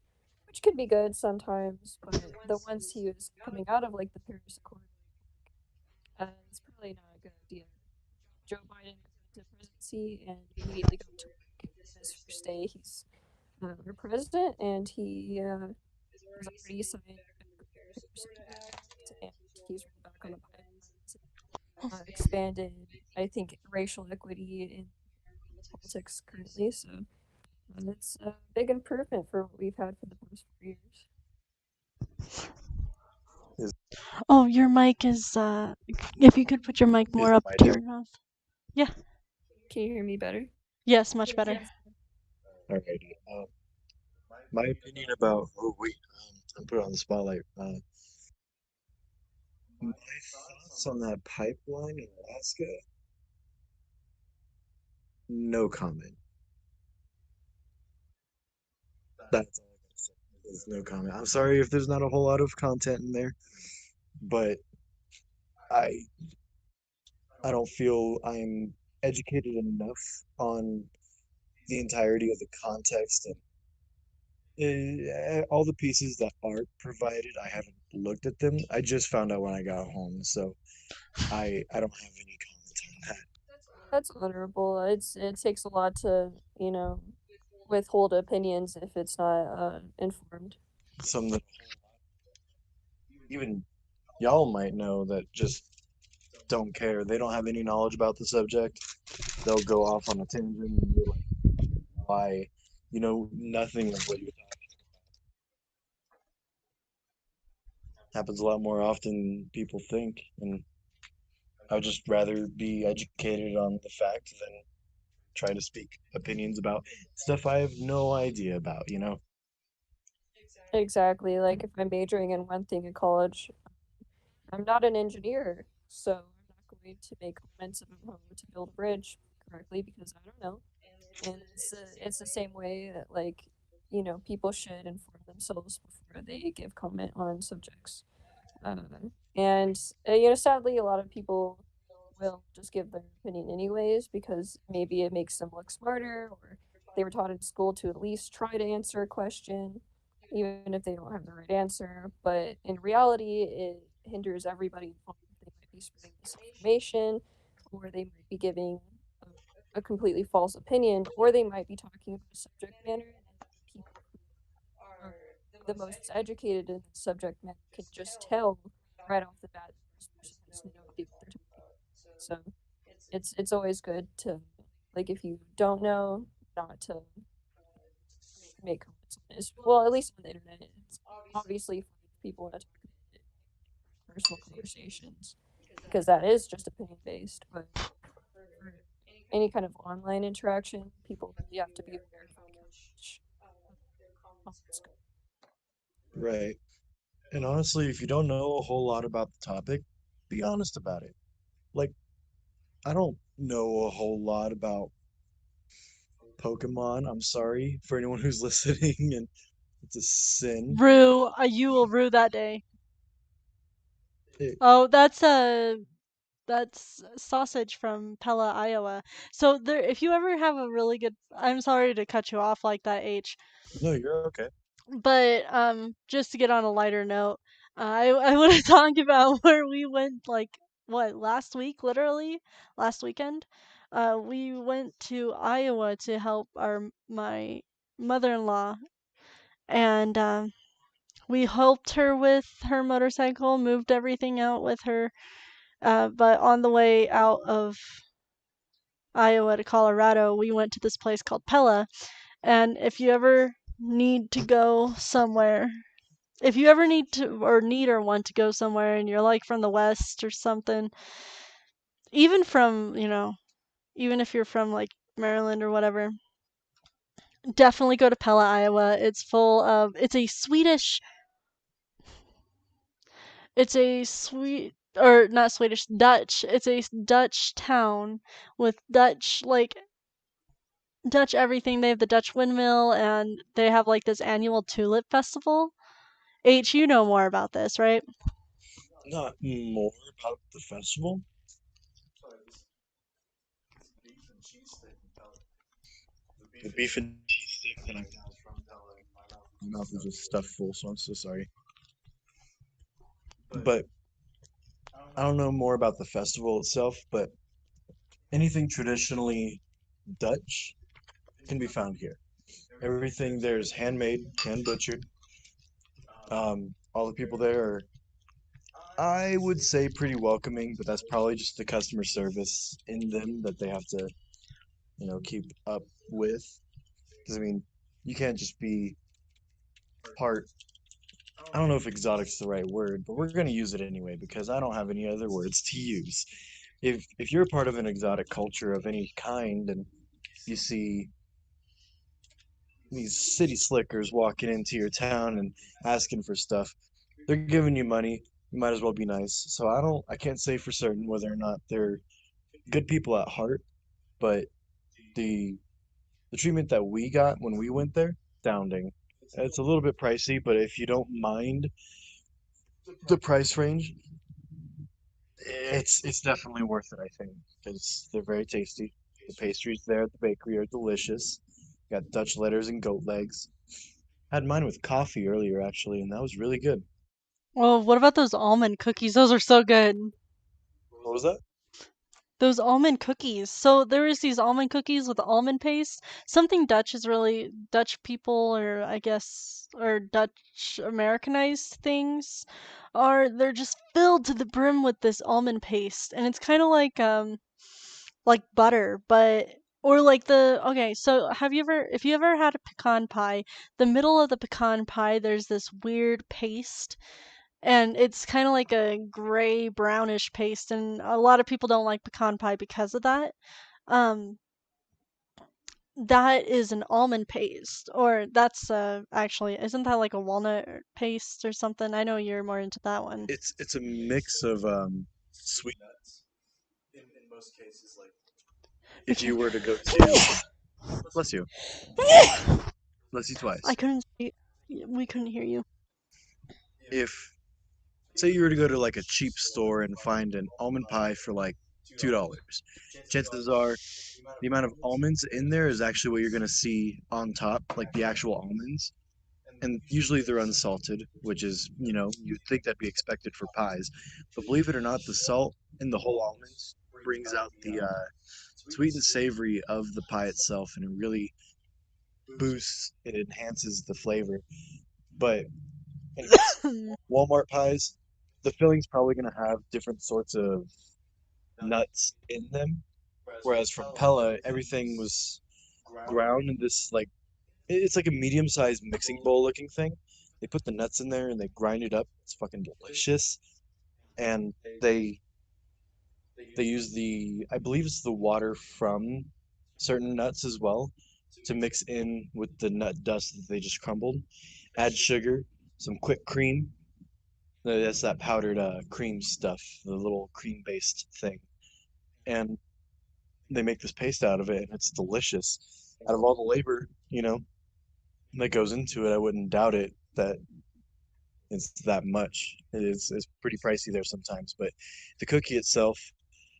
which could be good sometimes. But the ones he was coming out of, like the Paris Accord, it's probably not a good idea. Joe Biden got into residency and immediately got to work. His first day, he's our president, and he has already signed papers to do that, and he's rolled back on the pipelines, expanded, I think, racial equity in politics currently. So it's a big improvement for what we've had for the past 4 years. Oh, your mic is if you could put your mic more Is up my to deal? your mouth. Yeah. Can you hear me better? Yes, much better. Alrighty. My opinion about I'm put on the spotlight. My thoughts on that pipeline in Alaska, no comment. That's all I gotta say. There's no comment. I'm sorry if there's not a whole lot of content in there, but I I don't feel I'm educated enough on the entirety of the context and all the pieces that are provided. I haven't looked at them. I just found out when I got home, so I don't have any comment on that. That's honorable. It takes a lot to, withhold opinions if it's not informed. Some that even y'all might know that just don't care. They don't have any knowledge about the subject. They'll go off on a tangent and you're like, why? You know nothing of what you're talking. Happens a lot more often than people think, and I would just rather be educated on the fact than try to speak opinions about stuff I have no idea about, you know? Exactly. Like if I'm majoring in one thing in college, I'm not an engineer, so I'm not going to make comments about how to build a bridge correctly because I don't know. And it's the same way that like people should inform themselves before they give comment on subjects. And sadly, a lot of people will just give their opinion anyways because maybe it makes them look smarter, or they were taught in school to at least try to answer a question, even if they don't have the right answer. But in reality, it hinders everybody involved. They might be spreading misinformation, or they might be giving a completely false opinion, or they might be talking about a subject matter, and people are the most educated in the subject matter can just tell right off the bat that this person has no idea what they're talking about. So it's always good to, like, if you don't know, not to make comments on this. Well, at least on the internet, it's obviously for people want to talk about it in personal conversations because that is just opinion based. But for any kind of online interaction, people really have to be aware of like how much comments go. Right. And honestly, if you don't know a whole lot about the topic, be honest about it. Like, I don't know a whole lot about Pokemon. I'm sorry for anyone who's listening, and it's a sin. Rue, you will rue that day. It, Oh, that's sausage from Pella, Iowa. So there, if you ever have a really good, I'm sorry to cut you off like that, H. no, you're okay. But just to get on a lighter note, I want to talk about where we went like what last week, literally last weekend. We went to Iowa to help my mother-in-law, and we helped her with her motorcycle, moved everything out with her. But on the way out of Iowa to Colorado, we went to this place called Pella. And if you ever need to or need or want to go somewhere and you're like from the West or something, even from, even if you're from like Maryland or whatever, definitely go to Pella, Iowa. It's a sweet, or not Swedish, Dutch. It's a Dutch town with Dutch everything. They have the Dutch windmill and they have like this annual tulip festival. H, you know more about this, right? Not more about the festival. The beef and cheese stick that my mouth is just stuffed full, so I'm so sorry. But I don't know more about the festival itself, but anything traditionally Dutch can be found here. Everything there is handmade, hand butchered. All the people there are, I would say, pretty welcoming, but that's probably just the customer service in them that they have to, keep up with. Because I mean, you can't just be part. I don't know if exotic's the right word, but we're gonna use it anyway because I don't have any other words to use. If you're a part of an exotic culture of any kind and you see these city slickers walking into your town and asking for stuff, they're giving you money. You might as well be nice. So I can't say for certain whether or not they're good people at heart, but the the treatment that we got when we went there, astounding. It's a little bit pricey, but if you don't mind the price range, it's definitely worth it, I think, because they're very tasty. The pastries there at the bakery are delicious. Got Dutch letters and goat legs. Had mine with coffee earlier actually, and that was really good. Well, what about those almond cookies? Those are so good. What was that? Those almond cookies. So there is these almond cookies with almond paste. Something Dutch is really Dutch people, or I guess, or Dutch Americanized things are they're just filled to the brim with this almond paste, and it's kind of like butter, but or like the okay. So have you ever, if you ever had a pecan pie, the middle of the pecan pie, there's this weird paste and it's kind of like a gray brownish paste, and a lot of people don't like pecan pie because of that. um that is an almond paste, or that's actually, isn't that like a walnut paste or something? I know you're more into that one. It's a mix of sweet nuts in most cases. Like We if can you were to go to bless you, bless you I twice. couldn't see, we couldn't hear you. If say you were to go to like a cheap store and find an almond pie for like $2, chances are the amount of almonds in there is actually what you're gonna see on top, like the actual almonds. And usually they're unsalted, which is, you'd think that'd be expected for pies. But believe it or not, the salt in the whole almonds brings out the sweet and savory of the pie itself, and it really boosts, it enhances the flavor. But, anyways, Walmart pies, the filling's probably going to have different sorts of nuts in them. Whereas from Pella, everything was ground in this, like, it's like a medium-sized mixing bowl looking thing. They put the nuts in there and they grind it up. It's fucking delicious. And they use I believe it's the water from certain nuts as well to mix in with the nut dust that they just crumbled. Add sugar, some quick cream. That's that powdered cream stuff, the little cream-based thing. And they make this paste out of it, and it's delicious. Out of all the labor, that goes into it, I wouldn't doubt it that it's that much. It's pretty pricey there sometimes, but the cookie itself,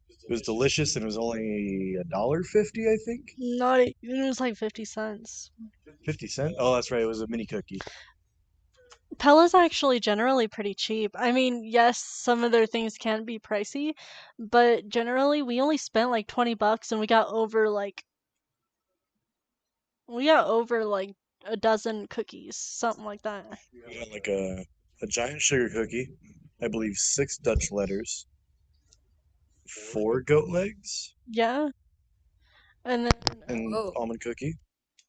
it was delicious and it was only $1.50, I think. Not even, it was like 50 cents. 50 cent? Oh, that's right. It was a mini cookie. Pella's actually generally pretty cheap. I mean, yes, some of their things can be pricey, but generally we only spent like 20 bucks and we got over like a dozen cookies, something like that. We got like a giant sugar cookie, I believe 6 Dutch letters, 4 goat legs, Yeah. And then and Whoa. almond cookie.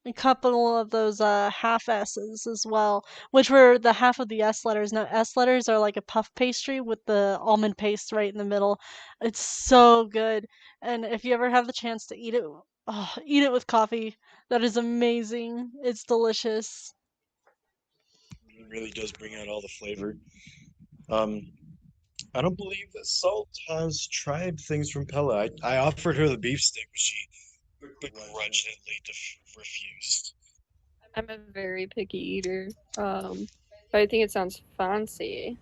a couple of those half S's as well, which were the half of the S letters. Now S letters are like a puff pastry with the almond paste right in the middle. It's so good. And if you ever have the chance to eat it, oh, eat it with coffee. That is amazing. It's delicious. It really does bring out all the flavor. Um, I don't believe that Salt has tried things from Pella. I offered her the beef stick, but she begrudgingly refused. I'm a very picky eater. But I think it sounds fancy.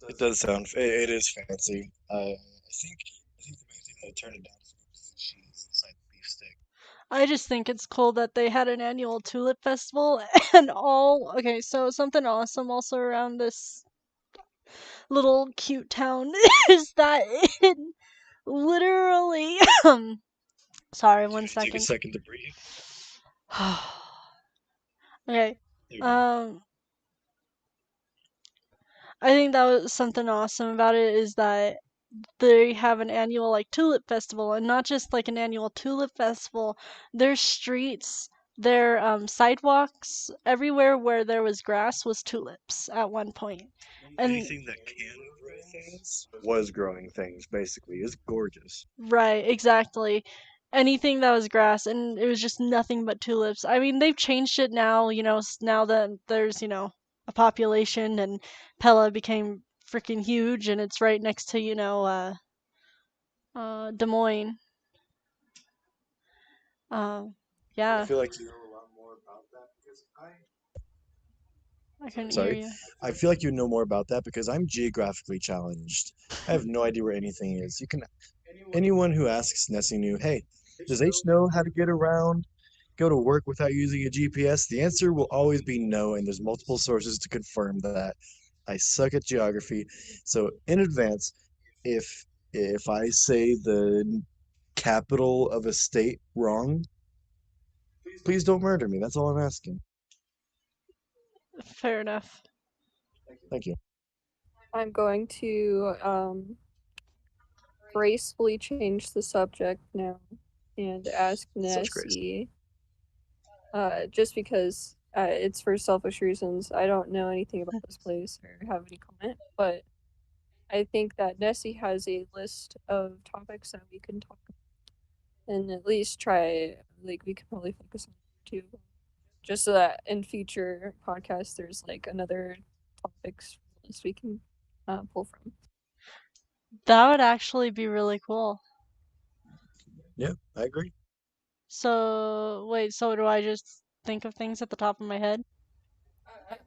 It does sound. It is fancy. I think the main thing that I turned it down for was the cheese inside the beef stick. I just think it's cool that they had an annual tulip festival and all. Okay, so something awesome also around this little cute town is that it literally Sorry, one Take a second. second to breathe. Okay. There you go. I think that was something awesome about it is that they have an annual like tulip festival, and not just like an annual tulip festival. Their streets, their sidewalks, everywhere where there was grass was tulips at one point. And Anything that can grow things was growing things, basically. It's gorgeous. right, exactly. Anything that was grass, and it was just nothing but tulips. I mean, they've changed it now, now that there's, a population, and Pella became freaking huge, and it's right next to, Des Moines. Um, I yeah, feel like you know a lot more about that because I couldn't hear sorry. you. I feel like you know more about that because I'm geographically challenged. I have no idea where anything is. You can anyone who asks Nessie New, hey, does H know how to get around, go to work without using a GPS? The answer will always be no, and there's multiple sources to confirm that. I suck at geography, so in advance, if if I say the capital of a state wrong, please don't murder me. That's all I'm asking. Fair enough. Thank you. I'm going to gracefully change the subject now and ask Such grace. Nessie, just because it's for selfish reasons. I don't know anything about this place or have any comment, but I think that Nessie has a list of topics that we can talk about and at least try, like, we could probably focus on two of them. Just so that in future podcasts there's like another topics list we can pull from. That would actually be really cool. Yeah, I agree. So, wait, so do I just think of things at the top of my head?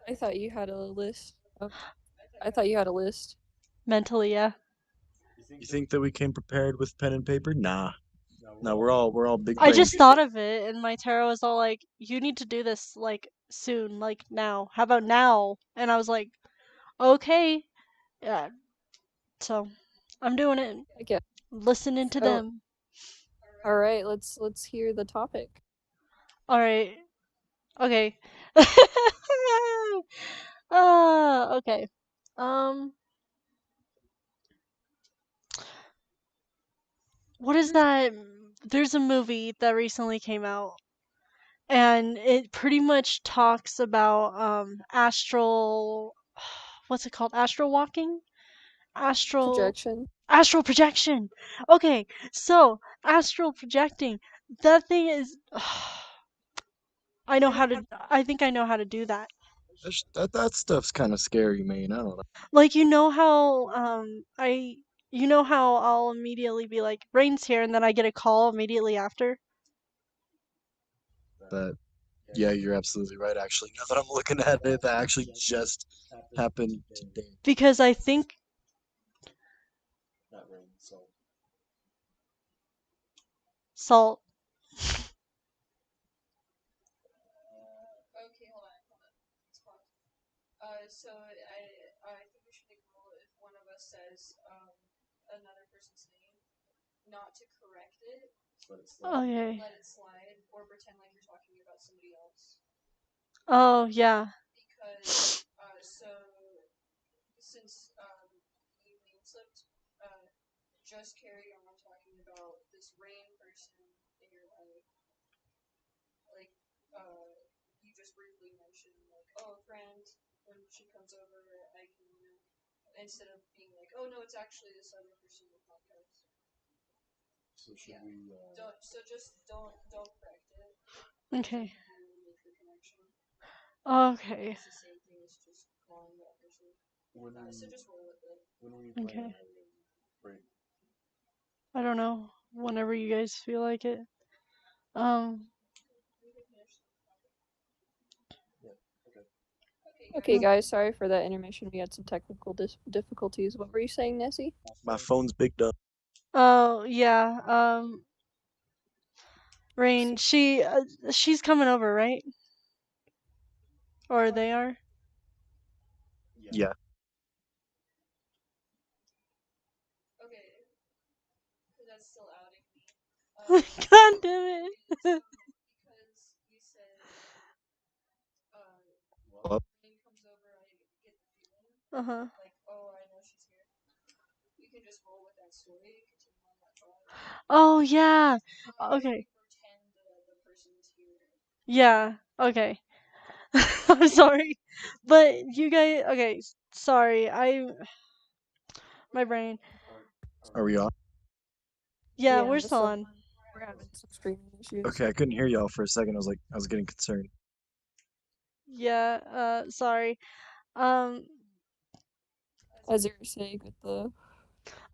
I thought you had a list. I thought you had a list. Mentally, yeah. You think that we came prepared with pen and paper? Nah. No, we're all big I brain just people. thought of it, and my tarot was all like, you need to do this, like, soon, like, now. How about now? And I was like, okay. Yeah, so I'm doing it. I guess. Listening to Oh, them. all right. Let's hear the topic. Alright. Okay. Okay. Um, what is that? There's a movie that recently came out, and it pretty much talks about astral, what's it called? Astral walking? Astral Projection. astral projection. Okay, so astral projecting. That thing is I think I know how to do that. That stuff's kind of scary, man. I don't know. Like you know how I'll immediately be like rain's here, and then I get a call immediately after That yeah, you're absolutely right. Actually, now that I'm looking at it, that actually just happened today. because I think Not rain, so salt. Okay, hold on. Let's pause. So I think we should make a rule if one of us says another person's name, not to correct it, Okay. let it slide, or pretend like you're talking about somebody else. Oh yeah. Because so since you name slipped, just carry on talking about this rain person in your life. Like you just briefly mentioned like, oh, a friend, when she comes over, I can, instead of being like, oh no, it's actually this other person in the podcast. So should we? Don't just don't correct it. Okay. You make the connection. Okay. It's the same thing as just calling that person. When So just roll with it. we Okay. break? I don't know. Whenever you guys feel like it. Um. Okay, guys, sorry for that intermission. We had some technical difficulties. What were you saying, Nessie? My phone's big up. Oh yeah. Rain. She's coming over, right? Or they are. Yeah. Okay, that's still outing me. God damn it. Well, Uh-huh. Oh yeah. Okay. Yeah. Okay. I'm sorry. But you guys okay, sorry. My brain. are we on? Yeah, we're Yeah, still so on. we're having some streaming issues. Okay, I couldn't hear y'all for a second. I was getting concerned. Yeah, sorry. Um As you were saying with the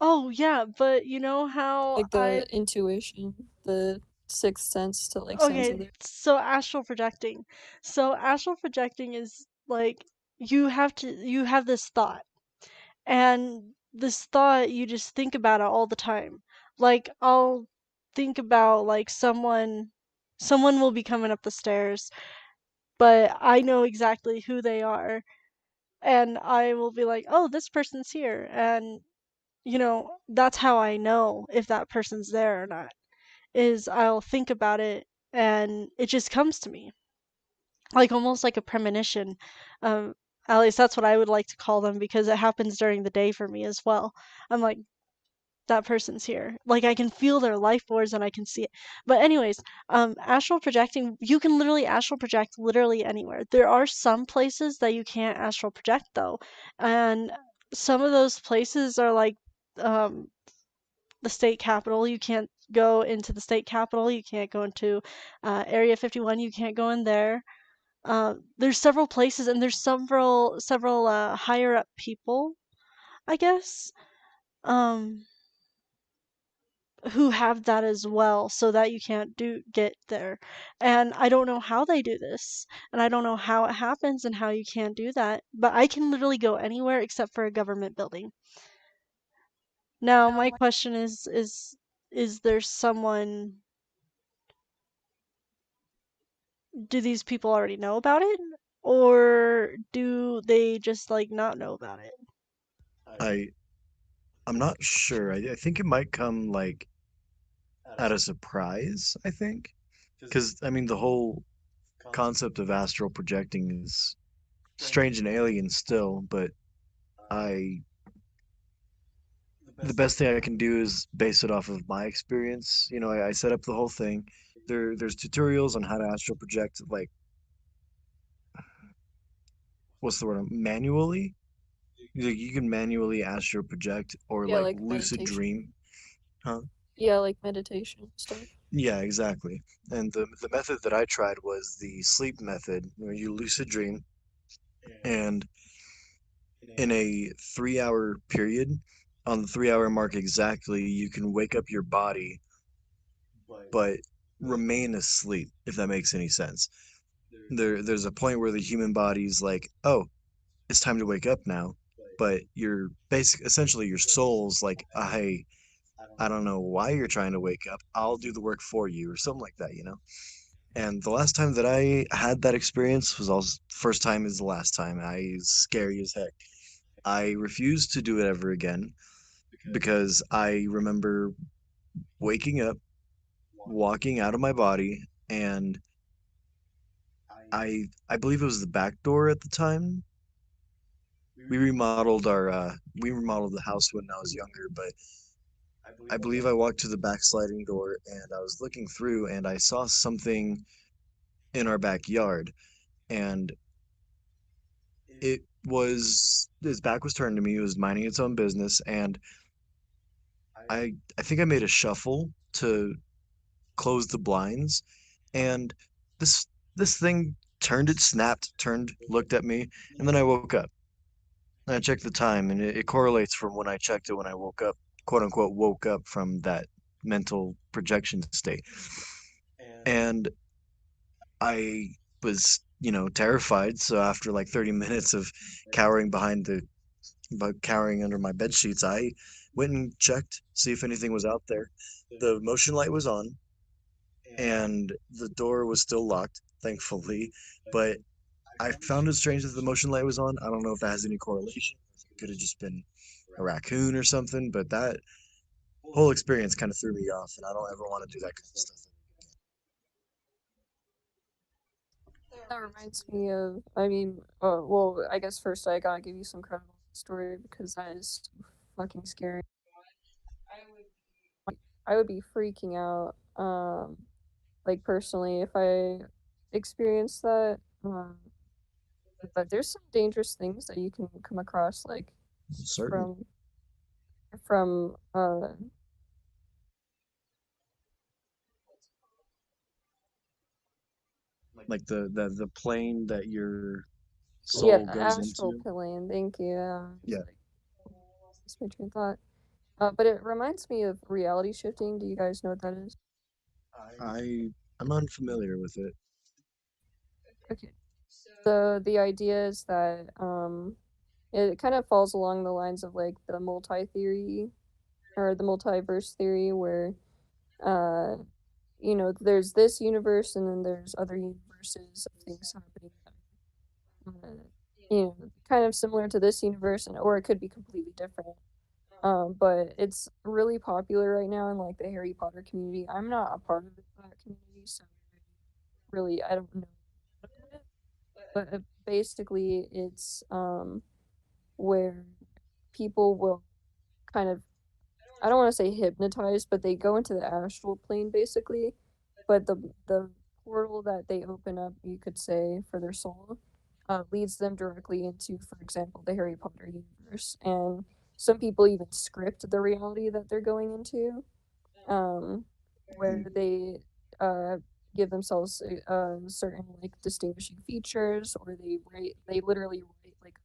oh yeah, but you know how like the intuition, the sixth sense to like sense okay, other. so astral projecting. So astral projecting is like you have this thought, and this thought you just think about it all the time. Like I'll think about like someone will be coming up the stairs, but I know exactly who they are, and I will be like, "Oh, this person's here." And that's how I know if that person's there or not. Is I'll think about it and it just comes to me. Like almost like a premonition. Um at least that's what I would like to call them because it happens during the day for me as well. I'm like, that person's here. Like I can feel their life force and I can see it. But anyways, astral projecting, you can literally astral project literally anywhere. There are some places that you can't astral project though. And some of those places are like um the state capital. You can't go into the state capital. You can't go into Area 51. You can't go in there. There's several places, and there's several higher up people, I guess, um, who have that as well, so that you can't do get there. And I don't know how they do this, and I don't know how it happens, and how you can't do that. But I can literally go anywhere except for a government building. Now, my question is there someone do these people already know about it, or do they just like not know about it? I I'm not sure. I think it might come like at a surprise, I think. Because I mean the whole concept of astral projecting is strange and alien still, but I the best thing I can do is base it off of my experience. I set up the whole thing. There's tutorials on how to astral project, like what's the word? Manually. You can manually astral project or Yeah, like like lucid meditation. dream. Huh? Yeah, like meditation stuff. Yeah, exactly. And the method that I tried was the sleep method, where you lucid dream, and in a 3 hour period, on the 3 hour mark exactly, you can wake up your body, but remain asleep, if that makes any sense. There's a point where the human body's like, oh, it's time to wake up now, but your basic, essentially your soul's like, I don't know why you're trying to wake up. I'll do the work for you, or something like that. And the last time that I had that experience was also first time is the last time. I scary as heck. I refused to do it ever again because I remember waking up, walking out of my body, and I believe it was the back door at the time. We remodeled the house when I was younger, but I believe I walked to the back sliding door and I was looking through and I saw something in our backyard, and it was his back was turned to me. It was minding its own business, and I think I made a shuffle to close the blinds, and this this thing turned, it snapped, turned, looked at me, and then I woke up. And I checked the time, and it correlates from when I checked it when I woke up, quote unquote, woke up from that mental projection state. And I was, terrified. So after like 30 minutes of cowering behind cowering under my bed sheets, I went and checked, see if anything was out there. The motion light was on, and the door was still locked, thankfully. But I found it strange that the motion light was on. I don't know if that has any correlation. It could have just been a raccoon or something, but that whole experience kind of threw me off, and I don't ever want to do that kind of stuff. That reminds me of, I mean, well, I guess first I gotta give you some credit on the story because that is so fucking scary. I would be freaking out, like personally, if I experienced that. But there's some dangerous things that you can come across, like Certainly. from from Like the plane that your yeah, soul goes astral into. plane. Thank you. It's Yeah. like lost my train of thought. But it reminds me of reality shifting. Do you guys know what that is? I'm unfamiliar with it. Okay. The idea is that it kind of falls along the lines of like the multi theory or the multiverse theory where uh there's this universe and then there's other universes of things happening that uh, kind of similar to this universe and or it could be completely different. But it's really popular right now in like the Harry Potter community. I'm not a part of that community, so really I don't know about it. But basically, it's where people will kind of, I don't want to say hypnotized, but they go into the astral plane basically. But the portal that they open up, you could say, for their soul, leads them directly into, for example, the Harry Potter universe. And some people even script the reality that they're going into, um, where they uh, give themselves certain like distinguishing features, or they literally write like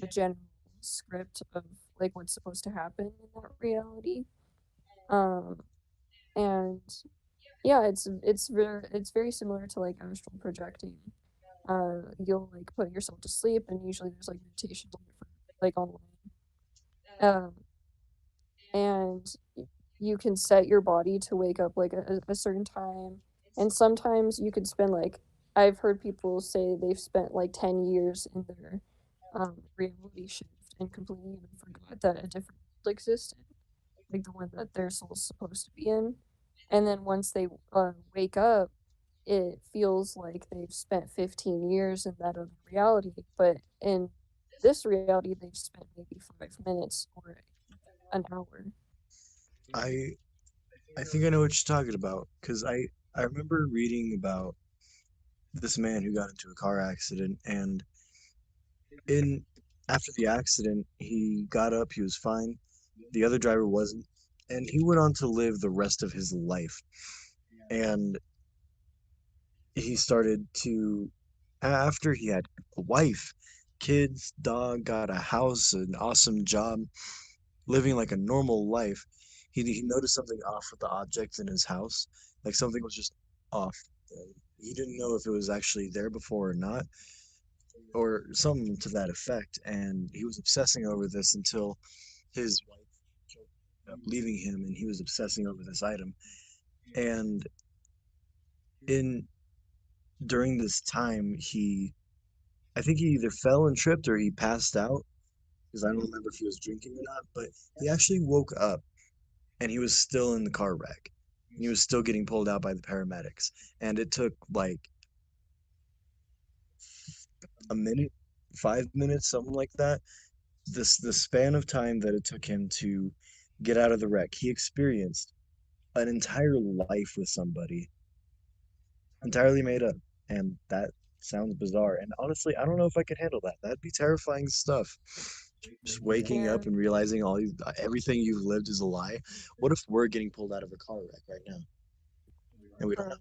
a general script of like what's supposed to happen in that reality. Um, and yeah, it's very similar to like astral projecting. You'll like put yourself to sleep, and usually there's like meditations on it for like online. Um, and you can set your body to wake up like a certain time, and sometimes you could spend like I've heard people say they've spent like 10 years in their reality shift and completely even forgot that a different world existed, like the one that their soul's supposed to be in. And then once they wake up, it feels like they've spent 15 years in that other reality, but in this reality, they've spent maybe 5 minutes or an hour. I I think I know what you're talking about because I remember reading about this man who got into a car accident, and in after the accident he got up, he was fine. The other driver wasn't, and he went on to live the rest of his life. And he started to, after he had a wife, kids, dog, got a house, an awesome job, living like a normal life, he noticed something off with the objects in his house. Like something was just off. He didn't know if it was actually there before or not, or something to that effect. And he was obsessing over this until his wife ended up leaving him, and he was obsessing over this item. And in during this time, I think he either fell and tripped or he passed out because I don't remember if he was drinking or not. But he actually woke up and he was still in the car wreck. He was still getting pulled out by the paramedics. And it took like a minute, 5 minutes, something like that. The span of time that it took him to get out of the wreck, he experienced an entire life with somebody, entirely made up. And that sounds bizarre. And honestly, I don't know if I could handle that. That'd be terrifying stuff. Just waking Yeah, up and realizing everything you've lived is a lie. What if we're getting pulled out of a car wreck right now and we don't uh, know?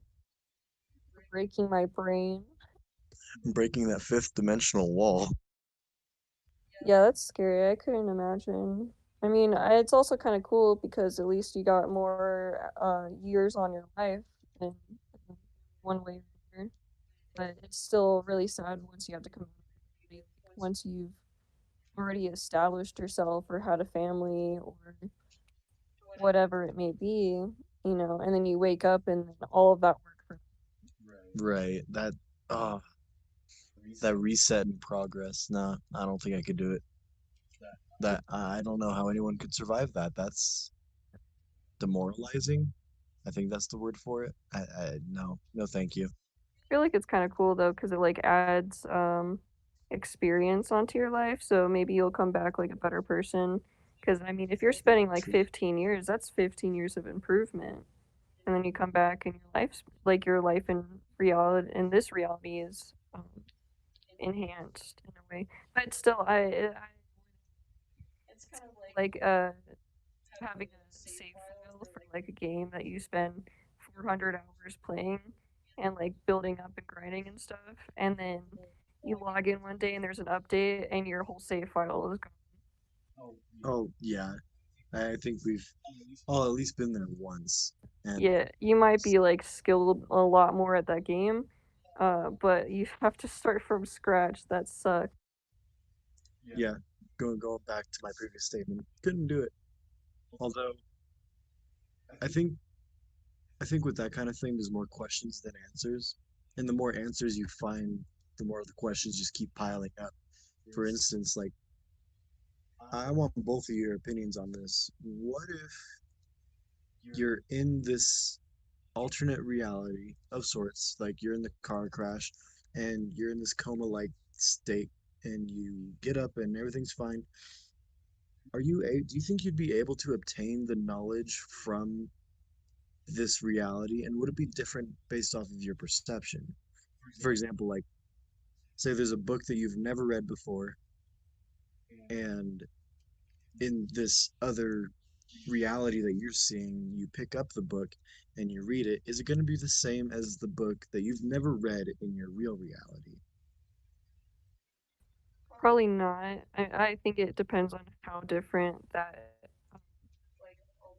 breaking my brain. Breaking that fifth dimensional wall. Yeah, that's scary. I couldn't imagine. I mean, it's also kind of cool because at least you got more years on your life in one way or another. But it's still really sad once you have to come out of reality, like once you've already established yourself or had a family or whatever it may be, and then you wake up and then all of that work for Right. Oh, that reset in progress. Nah, I don't think I could do it. That I don't know how anyone could survive that. That's demoralizing. I think that's the word for it. No, no, thank you. I feel like it's kind of cool though, because it like adds experience onto your life. So maybe you'll come back like a better person. Because I mean, if you're spending like True. 15 years, that's 15 years of improvement. And then you come back and your life in reality, in this reality is enhanced in a way. But still, it's kind of like having a save file for like a game that you spend 400 hours playing and like building up and grinding and stuff, and then you log in one day and there's an update and your whole save file is gone. Oh yeah, I think we've all at least been there once, and Yeah, you might be like skilled a lot more at that game, but you have to start from scratch. That sucks. yeah, going back to my previous statement, couldn't do it. Although I think I think with that kind of thing, there's more questions than answers, and the more answers you find, the more the questions just keep piling up. For instance, like I want both of your opinions on this. What if you're in this alternate reality of sorts, like you're in the car crash and you're in this coma like state and you get up and everything's fine. Do you think you'd be able to obtain the knowledge from this reality, and would it be different based off of your perception? For example, like say there's a book that you've never read before, and in this other reality that you're seeing, you pick up the book and you read it. Is it going to be the same as the book that you've never read in your real reality? Probably not. I think it depends on how different that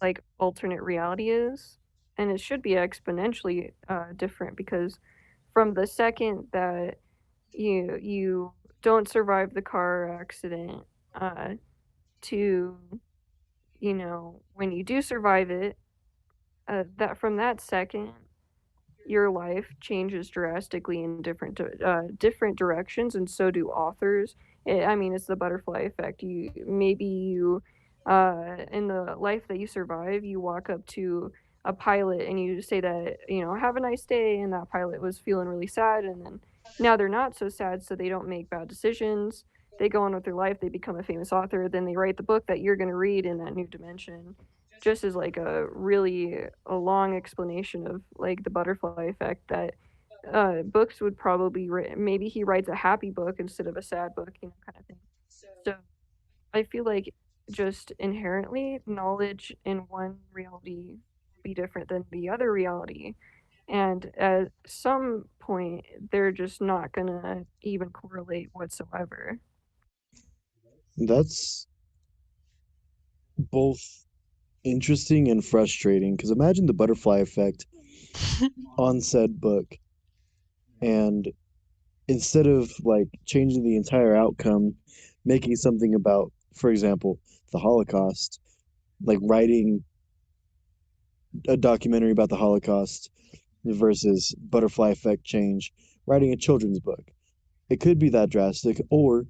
like alternate reality is, and it should be exponentially different because from the second that you don't survive the car accident uh, to when you do survive it, that from that second your life changes drastically in different directions, and so do authors. I mean, it's the butterfly effect. In the life that you survive, you walk up to a pilot and you say that have a nice day, and that pilot was feeling really sad, and then now they're not so sad, so they don't make bad decisions. They go on with their life. They become a famous author. Then they write the book that you're going to read in that new dimension, just as like a long explanation of like the butterfly effect that books would probably maybe he writes a happy book instead of a sad book, kind of thing. So I feel like just inherently knowledge in one reality be different than the other reality, and at some point they're just not gonna even correlate whatsoever. That's both interesting and frustrating because imagine the butterfly effect on said book, and instead of like changing the entire outcome, making something about, for example, the Holocaust, like writing a documentary about the Holocaust versus butterfly effect change, writing a children's book. It could be that drastic, or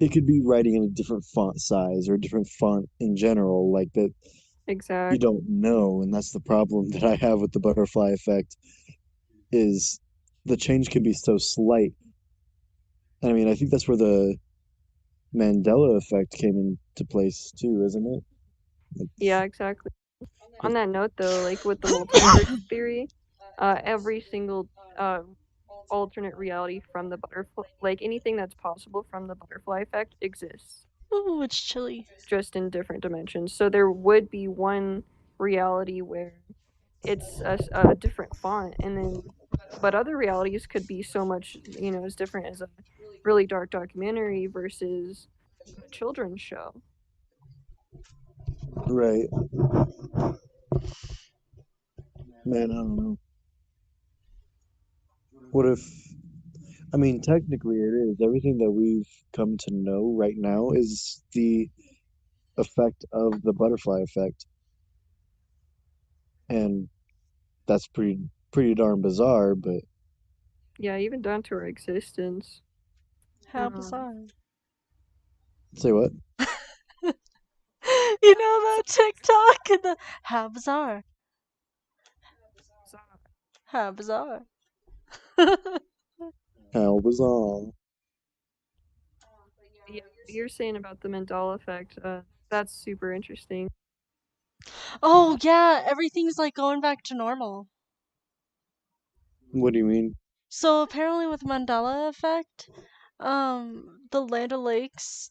it could be writing in a different font size or a different font in general, like that you Exactly. don't know. And that's the problem that I have with the butterfly effect is the change can be so slight. And I mean, I think that's where the Mandela effect came into place too, isn't it? Like, Yeah, exactly. On 'cause- that note, though, like with the multiverse theory, every single uh, alternate reality from the butterfly, like anything that's possible from the butterfly effect exists, Ooh, it's chilly. just in different dimensions. So there would be one reality where it's a different font, and then, but other realities could be so much, as different as a really dark documentary versus a children's show. right. Man, I don't know. What if, I mean, technically it is. Everything that we've come to know right now is the effect of the butterfly effect. And that's pretty darn bizarre, but Yeah, even down to our existence. How Um, bizarre. say what? You know that TikTok and the how bizarre, So, how bizarre. How bizarre. yeah, what you're saying about the Mandela effect, that's super interesting. Oh yeah, everything's like going back to normal. What do you mean? So apparently with Mandela effect, the Land O'Lakes,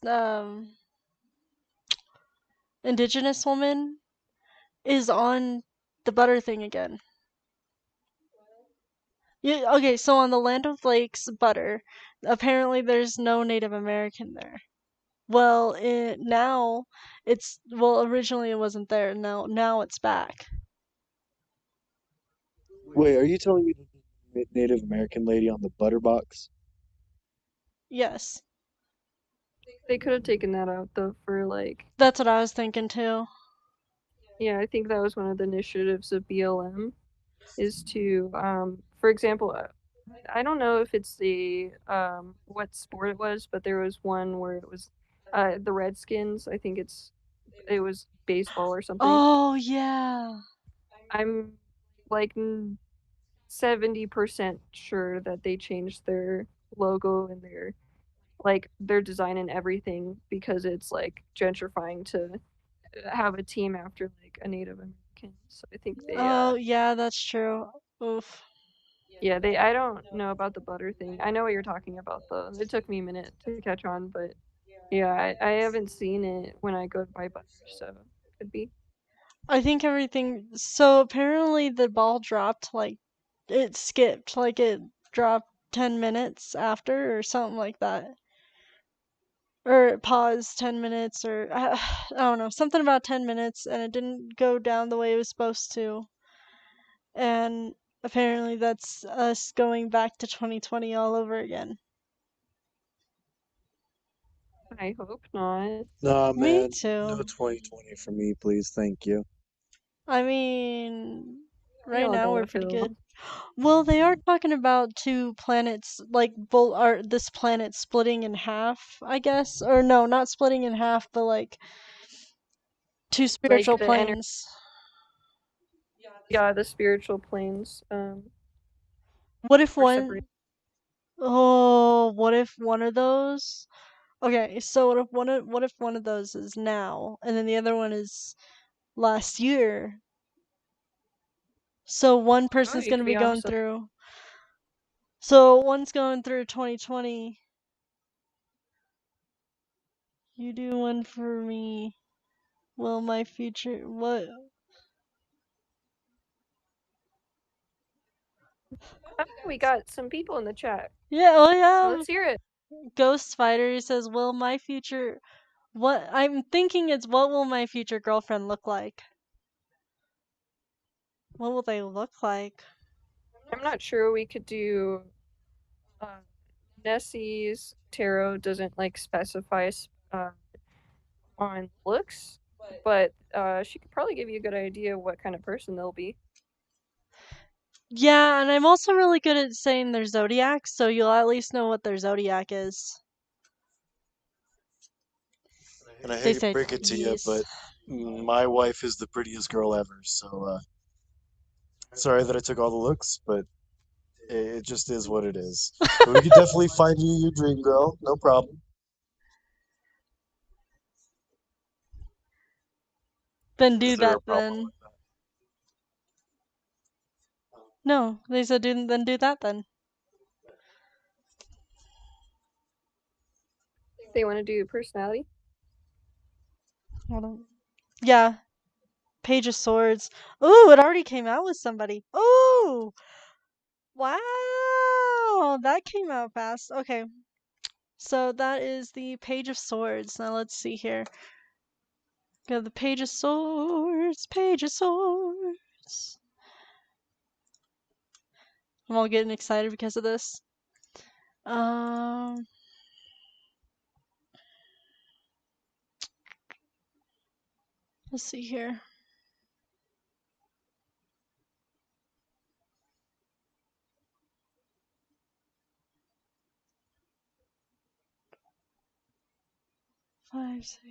indigenous woman is on the butter thing again. Yeah, okay, so on the Land O'Lakes butter, apparently there's no Native American there. Well, now well, originally it wasn't there. Now it's back. Wait, are you telling me the Native American lady on the butter box? Yes. They could have taken that out though for like, That's what I was thinking too. yeah, I think that was one of the initiatives of BLM is to, for example, I don't know if it's the what sport it was, but there was one where it was the Redskins. I think it was baseball or something. Oh yeah. I'm like 70% sure that they changed their logo and their design and everything because it's like gentrifying to have a team after like a Native American. So I think they Oh yeah, that's true. Oof. yeah, I don't know about the butter thing. I know what you're talking about though. It took me a minute to catch on, but yeah, I haven't seen it when I go to buy butter, so could be. I think everything. So apparently the ball dropped like it skipped, like it dropped 10 minutes after or something like that. Or it paused 10 minutes or I don't know, something about 10 minutes and it didn't go down the way it was supposed to. And apparently that's us going back to 2020 all over again. I hope not. Nah, Me man. No too. 2020 for me, please. Thank you. I mean, We right all now know we're that pretty feels. good. Well, they are talking about two planets, like this planet splitting in half, I guess, or no, not splitting in half, but like two spiritual Like the energy, planes. yeah, the spiritual planes What if are separated. one? Oh, what if one of those? Okay, so what if one of those is now, and then the other one is last year? So one Oh, person's you gonna could be be onto going something. through. So one's going through 2020. You do one for me. Will my future what? Oh, we got some people in the chat, Yeah, oh so yeah. let's hear it. Ghost Fighter says, "Will my future what I'm thinking it's what will my future girlfriend look like? What will they look like?" I'm not sure we could do. Uh, Nessie's tarot doesn't like specify on looks, but she could probably give you a good idea of what kind of person they'll be. Yeah, and I'm also really good at saying their zodiac, so you'll at least know what their zodiac is. And I They hate to said break it to you, yes. but my wife is the prettiest girl ever. So sorry that I took all the looks, but it just is what it is. But we could definitely find you your dream girl. No problem. Then do Is there a that problem then. with that? No, they said then do that then. They want to do personality. Hold on. Yeah, Page of Swords. Ooh, it already came out with somebody. Ooh, wow, that came out fast. Okay, so that is the Page of Swords. Now let's see here. Got the Page of Swords, Page of Swords. I'm all getting excited because of this. Um, let's see here. Five, six.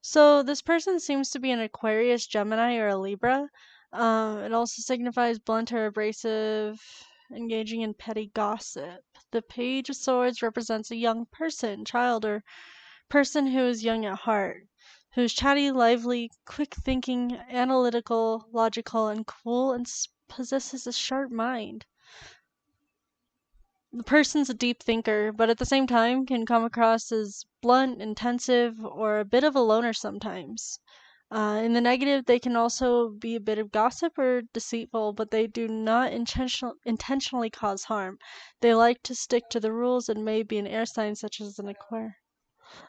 So this person seems to be an Aquarius, Gemini, or a Libra. It also signifies blunt or abrasive, engaging in petty gossip. The Page of Swords represents a young person, child, or person who is young at heart, who's chatty, lively, quick thinking, analytical, logical, and cool, and possesses a sharp mind. The person's a deep thinker, but at the same time can come across as blunt, intensive, or a bit of a loner sometimes. In the negative, they can also be a bit of gossip or deceitful, but they do not intentionally cause harm. They like to stick to the rules and may be an air sign such as an Aquarius.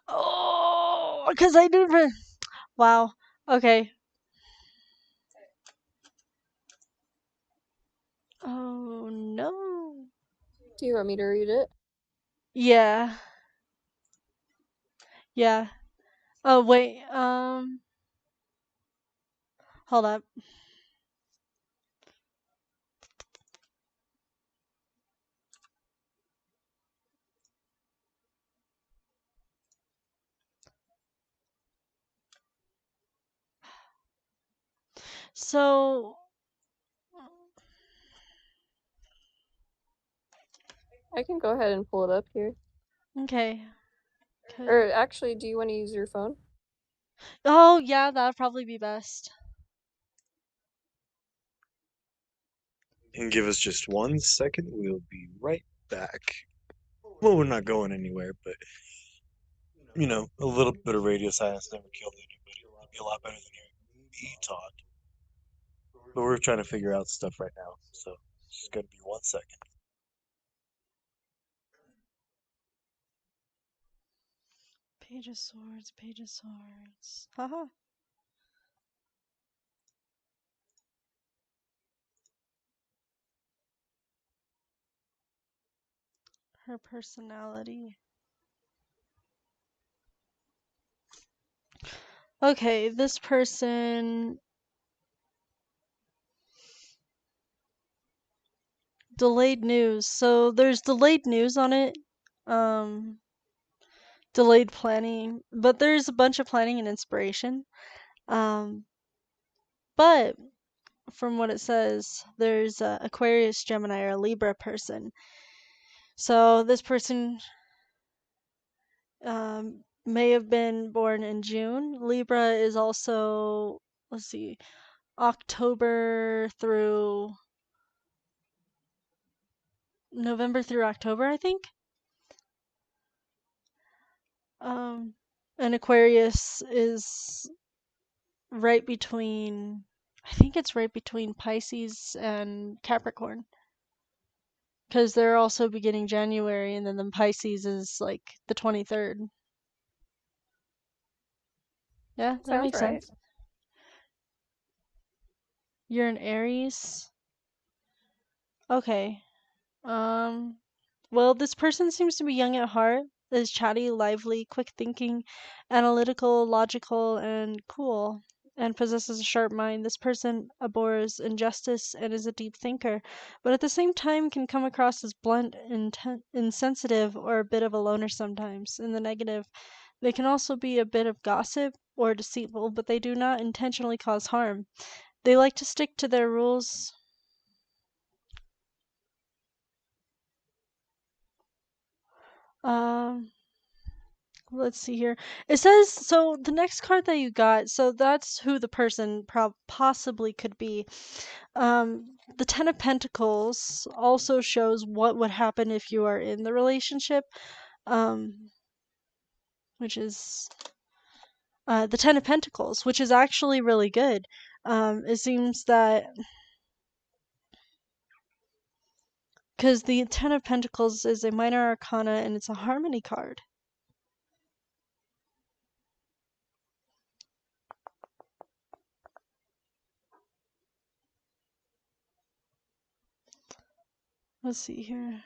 Oh, because I do. Wow. Okay. Oh no. Do you want me to read it? Yeah. Yeah. Oh wait. Hold up. So. I can go ahead and pull it up here. Okay. Or actually, do you want to use your phone? Oh yeah, that'd probably be best. And give us just 1 second. We'll be right back. Well, we're not going anywhere, but a little bit of radio silence never killed anybody. It'd be a lot better than hearing me talk. But we're trying to figure out stuff right now, so it's just gonna be 1 second. Page of Swords, Page of Swords. Haha. Her personality. Okay, this person. Delayed news. So there's delayed news on it. Um, delayed planning. But there's a bunch of planning and inspiration. Um, but from what it says, there's a Aquarius, Gemini, or a Libra person. So this person may have been born in June. Libra is also, let's see, October through November through October, I think. Um, and Aquarius is right between, I think it's right between Pisces and Capricorn. Because they're also beginning January, and then the Pisces is like the 23rd. Yeah, that Sounds makes right. sense. You're an Aries? Okay. Um, well, this person seems to be young at heart, is chatty, lively, quick thinking, analytical, logical, and cool, and possesses a sharp mind. This person abhors injustice and is a deep thinker, but at the same time can come across as blunt, insensitive, or a bit of a loner sometimes. In the negative, they can also be a bit of gossip or deceitful, but they do not intentionally cause harm. They like to stick to their rules. Um, let's see here. It says so the next card that you got, so that's who the person possibly could be. The Ten of Pentacles also shows what would happen if you are in the relationship, um, which is the Ten of Pentacles, which is actually really good. It seems that because the Ten of Pentacles is a minor arcana and it's a harmony card. Let's see here.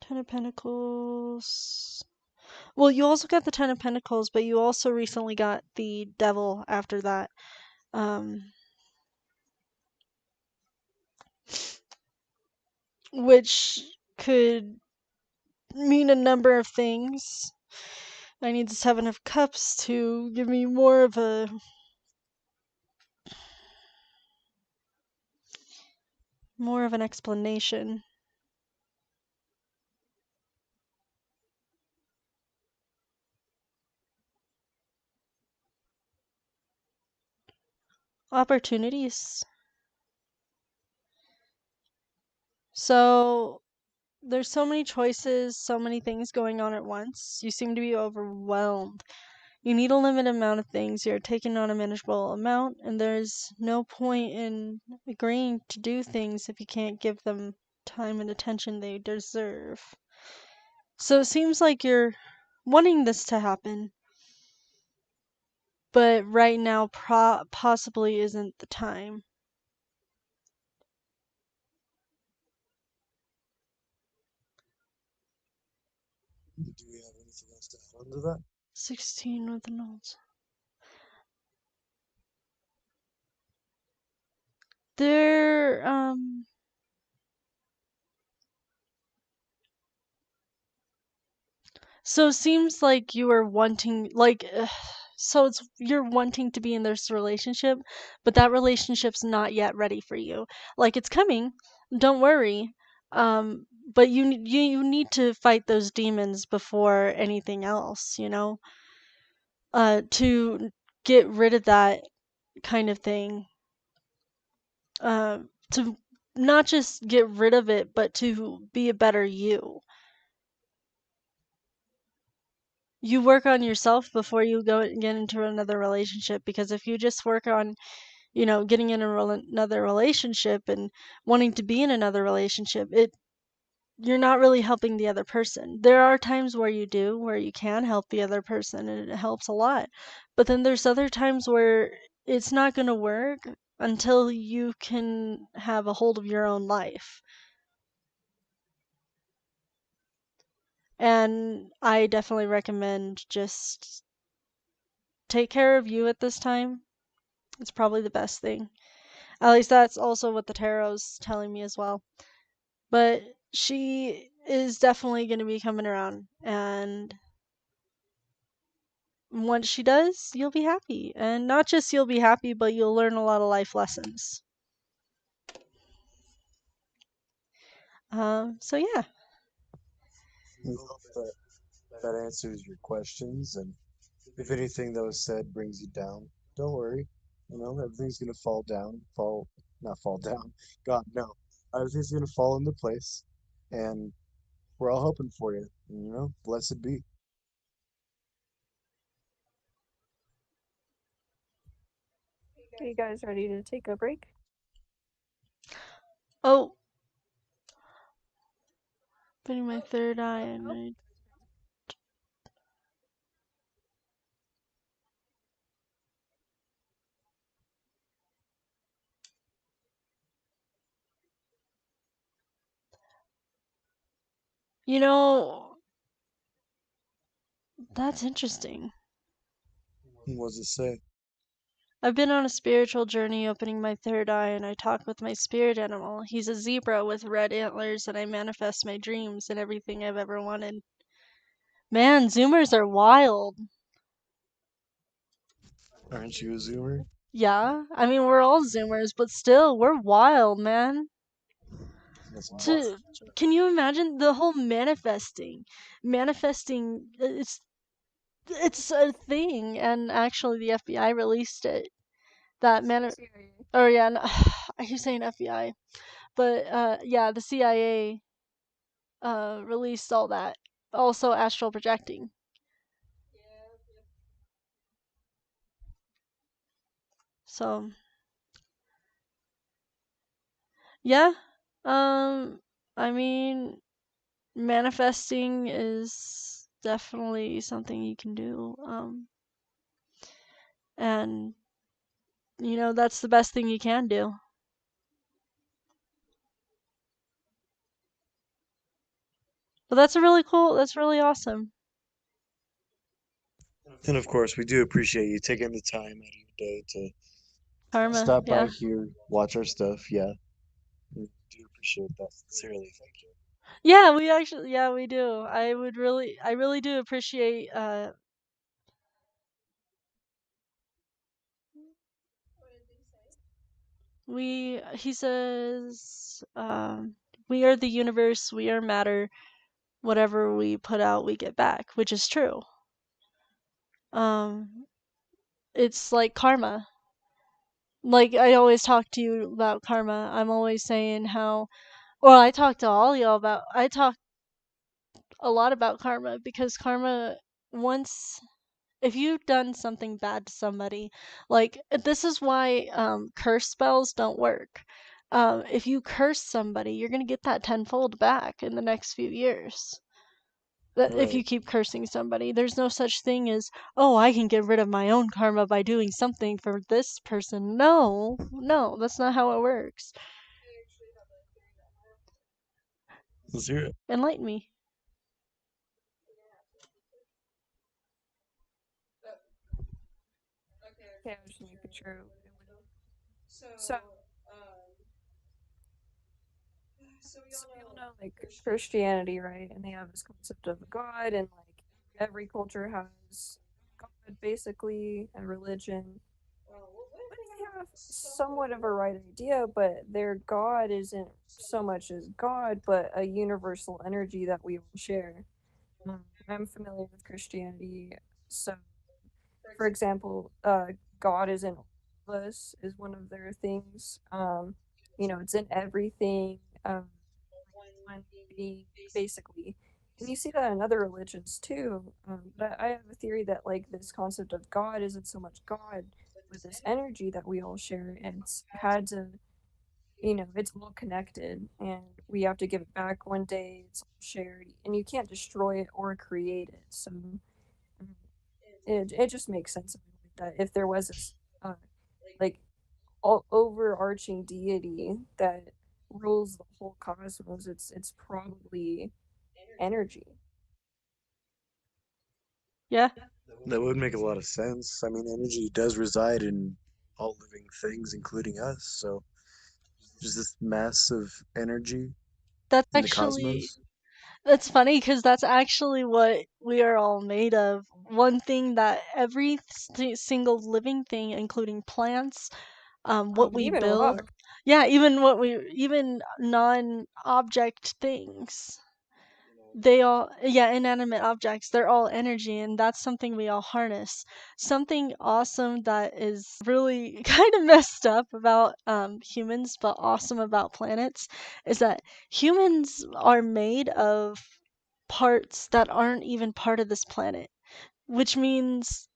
Ten of Pentacles. Well, you also got the Ten of Pentacles, but you also recently got the Devil after that. Which could mean a number of things. I need the Seven of Cups to give me more of an explanation. Opportunities. So there's so many choices, so many things going on at once. You seem to be overwhelmed. You need a limited amount of things. You're taking on a manageable amount, and there's no point in agreeing to do things if you can't give them time and attention they deserve. So it seems like you're wanting this to happen, but right now possibly isn't the time. Do we have anything else to add on to that? 16 with the notes. There, so it seems like you are wanting, like, so it's you're wanting to be in this relationship, but that relationship's not yet ready for you. Like it's coming, don't worry. But you need to fight those demons before anything else, to get rid of that kind of thing. To not just get rid of it, but to be a better you. You work on yourself before you go and get into another relationship, because if you just work on, getting in another relationship and wanting to be in another relationship, you're not really helping the other person. There are times where you can help the other person and it helps a lot. But then there's other times where it's not going to work until you can have a hold of your own life. And I definitely recommend just take care of you at this time. It's probably the best thing. At least that's also what the tarot's telling me as well. But she is definitely going to be coming around, and once she does, you'll be happy. And not just you'll be happy, but you'll learn a lot of life lessons. So yeah. We hope that that answers your questions, and if anything that was said brings you down, don't worry. Everything's gonna not fall down. God, no. Everything's gonna fall into place, and we're all hoping for you. Blessed be. Are you guys ready to take a break? Oh, putting my third eye and that's interesting. What does it say? I've been on a spiritual journey opening my third eye, and I talk with my spirit animal. He's a zebra with red antlers, and I manifest my dreams and everything I've ever wanted. Man, Zoomers are wild. Aren't you a Zoomer? Yeah, I mean, we're all Zoomers, but still, we're wild, man. That's To Can you imagine the whole manifesting? Manifesting, it's a thing, and actually, the FBI released it. That man, or yeah, I keep saying FBI, but yeah, the CIA released all that. Also, astral projecting. So yeah, I mean, manifesting is definitely something you can do. And that's the best thing you can do. But that's really awesome. And of course, we do appreciate you taking the time out of your day to Karma, stop by yeah. here, watch our stuff. Yeah, we do appreciate that sincerely. Thank you. Yeah, we do. I really do appreciate he says, we are the universe, we are matter. Whatever we put out, we get back, which is true. It's like karma. Like I always talk to you about karma. I'm always saying how, or I talk to all y'all about. I talk a lot about karma because karma once if you've done something bad to somebody, like this is why curse spells don't work. If you curse somebody, you're gonna get that tenfold back in the next few years. That if you Right. keep cursing somebody, there's no such thing as, oh, I can get rid of my own karma by doing something for this person. No, no, that's not how it works. Let's hear it. Enlighten me. Okay, I was just making sure it would. So, so we all know like Christianity, right? And they have this concept of a God, and like every culture has God basically, and religion. But they have somewhat of a right idea, but their God isn't so much as God, but a universal energy that we all share. I'm familiar with Christianity, so for example, God is in all of us is one of their things. It's in everything. One being basically, and you see that in other religions too. But I have a theory that like this concept of God isn't so much God, but this energy that we all share, and it's had to, it's all connected, and we have to give it back one day. It's all shared, and you can't destroy it or create it. So it just makes sense that if there was this like all overarching deity that rules the whole cosmos, it's probably energy. Yeah, That would make a lot of sense. I mean, energy does reside in all living things, including us. So there's this massive energy that's in the actually cosmos. that's funny because that's actually what we are all made of. One thing that every single living thing, including plants, what we Even build, rock. yeah, even non-object things, inanimate objects, they're all energy, and that's something we all harness. Something awesome that is really kind of messed up about humans, but awesome about planets, is that humans are made of parts that aren't even part of this planet, which means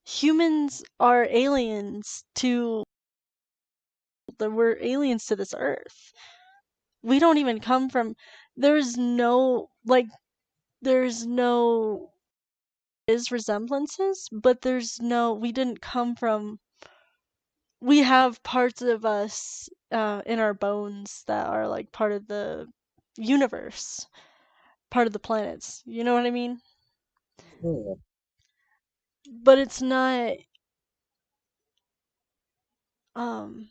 humans are aliens to we're aliens to this earth. We don't even come from there's no like there's no is resemblances, but we didn't come from we have parts of us in our bones that are like part of the universe, part of the planets. You know what I mean? Yeah. But um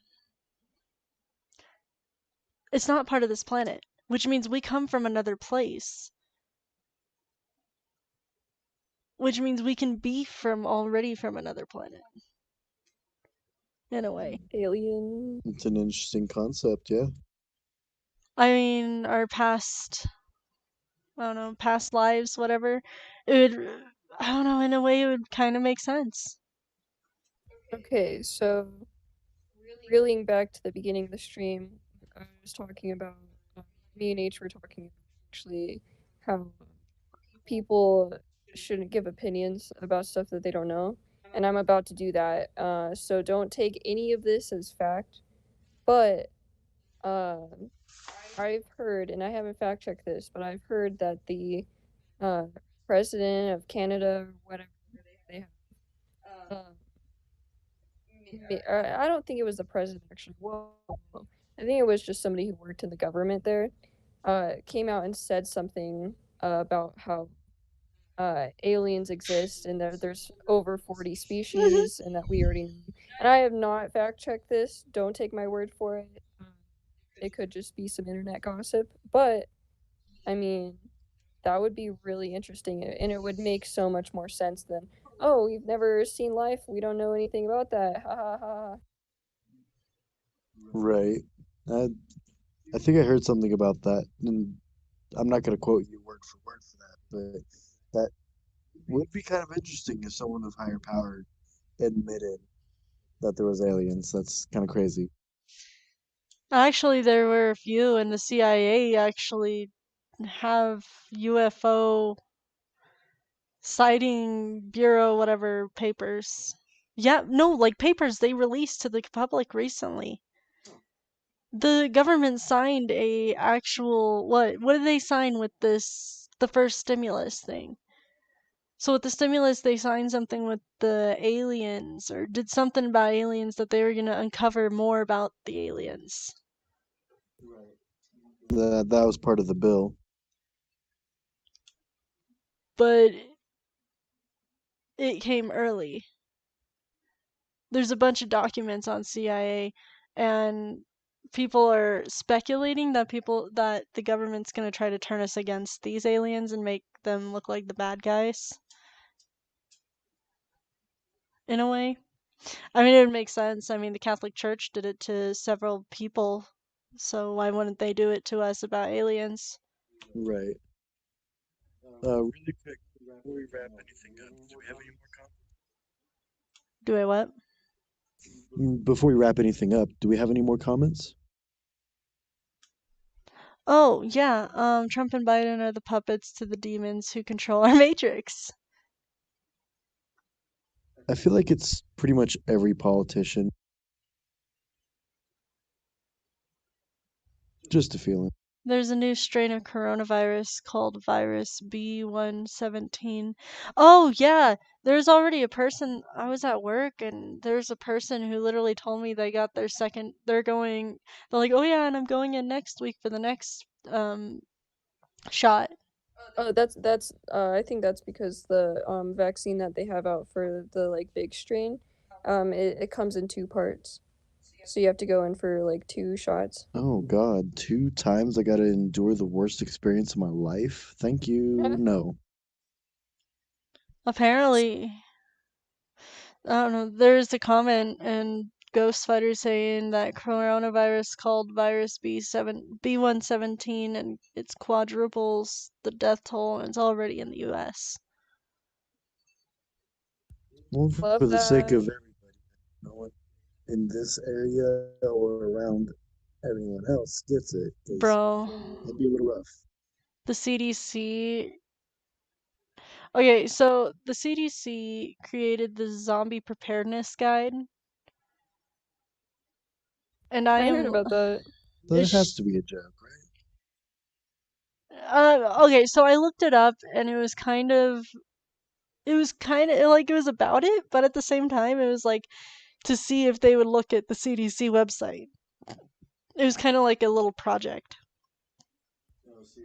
it's not part of this planet, which means we come from another place, which means we can be from another planet in a way. Alien. It's an interesting concept, yeah. I mean, our past, I don't know, past lives, whatever. It would, I don't know, in a way, it would kind of make sense. Okay, so reeling back to the beginning of the stream, I was talking about me and H were talking about actually how people shouldn't give opinions about stuff that they don't know, and I'm about to do that. So don't take any of this as fact, but um, I've heard, and I haven't fact checked this, but I've heard that the uh, president of Canada, or whatever they have, um, I don't think it was the president actually. Whoa, I think it was just somebody who worked in the government there. Came out and said something about how aliens exist and that there's over 40 species and that we already know. And I have not fact checked this. Don't take my word for it. It could just be some internet gossip, but I mean, that would be really interesting, and it would make so much more sense than, oh, we've never seen life, we don't know anything about that. Ha ha ha. Right. I I think I heard something about that, and I'm not gonna quote you word for that, but that would be kind of interesting if someone of higher power admitted that there was aliens. That's kind of crazy. Actually, there were a few, and the CIA actually have UFO sighting bureau whatever papers. Yeah, no, like papers they released to the public recently. The government signed a actual what did they sign with this the first stimulus thing? So with the stimulus they signed something with the aliens or did something about aliens that they were going to uncover more about the aliens. That was part of the bill. But it came early. There's a bunch of documents on CIA and people are speculating that the government's going to try to turn us against these aliens and make them look like the bad guys in a way. I mean, it would make sense. I mean, the Catholic Church did it to several people, so why wouldn't they do it to us about aliens? Right. Really quick, before we wrap anything up, do we have any more comments? Do I what? Before we wrap anything up, do we have any more comments? Oh, yeah. Trump and Biden are the puppets to the demons who control our matrix. I feel like it's pretty much every politician. Just a feeling. There's a new strain of coronavirus called virus B117. Oh, yeah. There's already a person. I was at work and there's a person who literally told me they got their second. They're like, oh, yeah, and I'm going in next week for the next shot. Oh, that's I think that's because the vaccine that they have out for the like big strain, it comes in two parts. So you have to go in for like two shots. Oh God, 2 times I gotta endure the worst experience of my life. Thank you. No. Apparently, I don't know. There's a comment in Ghost Fighter saying that coronavirus called virus B117 and it's quadruples the death toll and it's already in the US. Well, for Love the sake that. of everybody, no one in this area or around everyone else gets it, because Bro, it'd be a little rough. the CDC. Okay, so the CDC created the zombie preparedness guide and I I heard am about that. That has it's to be a joke, right? okay, so I looked it up and it was kind of like it was about it, but at the same time, it was like to see if they would look at the CDC website. It was kind of like a little project.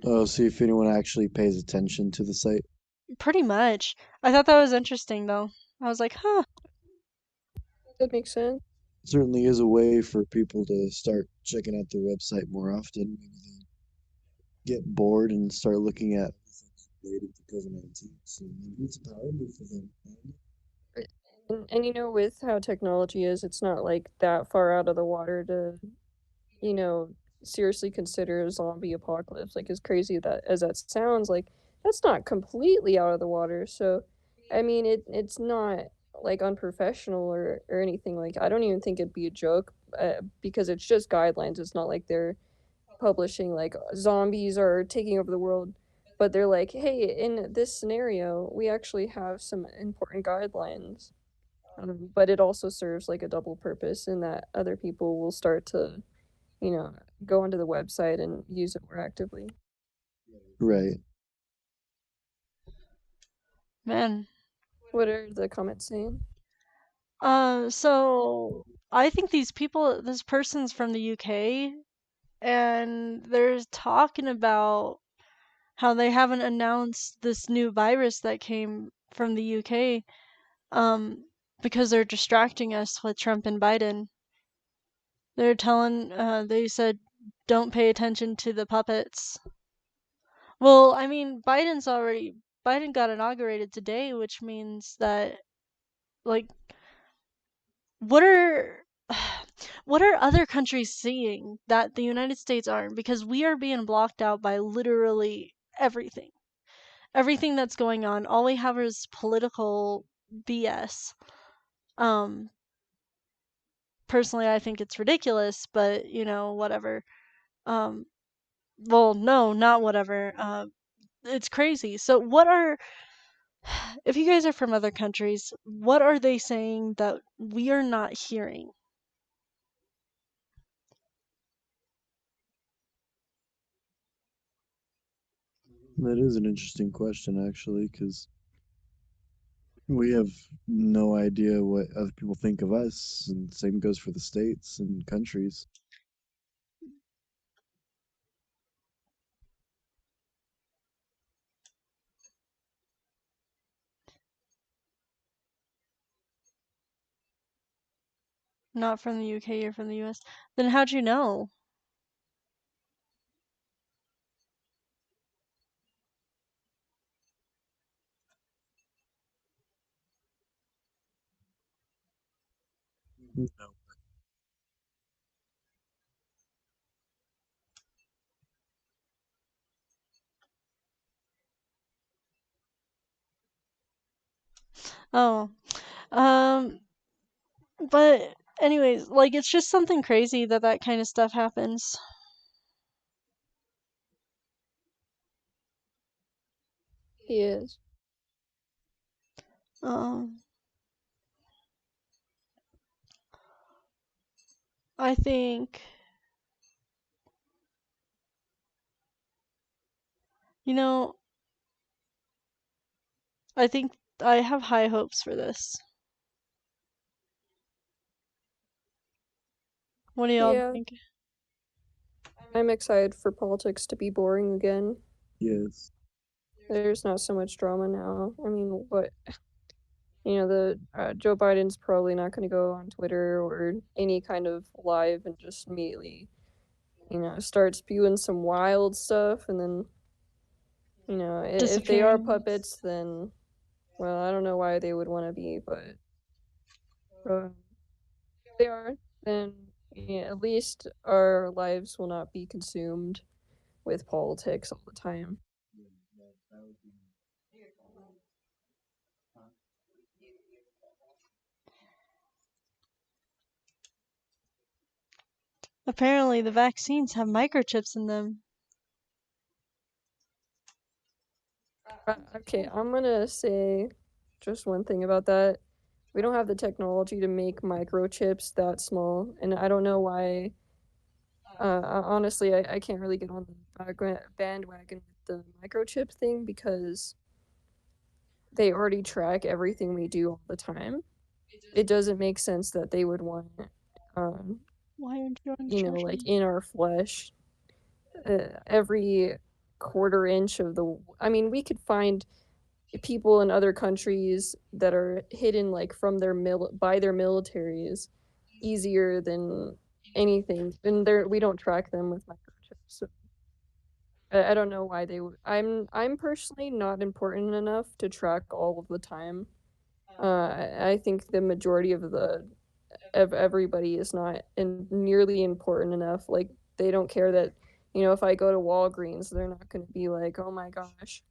Oh, see if anyone actually pays attention to the site. Pretty much. I thought that was interesting, though. I was like, huh. That makes sense. Certainly is a way for people to start checking out their website more often. Maybe they get bored and start looking at related to COVID-19. So maybe it's a power move for them. And you know, with how technology is, it's not like that far out of the water to, you know, seriously consider a zombie apocalypse. Like as crazy that as that sounds, like that's not completely out of the water. So, I mean, it's not like unprofessional or anything. Like I don't even think it'd be a joke because it's just guidelines. It's not like they're publishing like zombies are taking over the world, but they're like, hey, in this scenario, we actually have some important guidelines. But it also serves like a double purpose in that other people will start to, you know, go onto the website and use it more actively. Right. Man. What are the comments saying? So I think this person's from the UK, and they're talking about how they haven't announced this new virus that came from the UK, um, because they're distracting us with Trump and Biden. They said, don't pay attention to the puppets. Well, I mean, Biden got inaugurated today, which means that, like, what are what are other countries seeing that the United States aren't? Because we are being blocked out by literally everything. Everything that's going on. All we have is political BS. Um, Personally, I think it's ridiculous, but whatever. Um, well, no, not whatever. It's crazy. So, if you guys are from other countries, what are they saying that we are not hearing? That is an interesting question, actually, because we have no idea what other people think of us, and same goes for the states and countries. Not from the UK or from the US. Then how'd you know? No. Oh, um, but anyways, like it's just something crazy that that kind of stuff happens. He is. Um, I think, you know, I think I have high hopes for this. What do y'all Yeah, think? I'm excited for politics to be boring again. Yes. There's not so much drama now. I mean, what the Joe Biden's probably not going to go on Twitter or any kind of live and just immediately, start spewing some wild stuff, and then, if they are Disappearing. puppets, then, well, I don't know why they would want to be, but if they are, then yeah, at least our lives will not be consumed with politics all the time. Apparently, the vaccines have microchips in them. Okay, I'm gonna say just one thing about that. We don't have the technology to make microchips that small, and I don't know why. Honestly, I can't really get on the bandwagon with the microchip thing because they already track everything we do all the time. It doesn't make sense that they would want, um, Why aren't you on social? like in our flesh, every quarter inch of the. I mean, we could find people in other countries that are hidden like from by their militaries easier than anything, and we don't track them with microchips. So I don't know why they would. I'm personally not important enough to track all of the time. I think the majority of everybody is not nearly important enough. Like they don't care that, if I go to Walgreens, they're not going to be like, oh my gosh.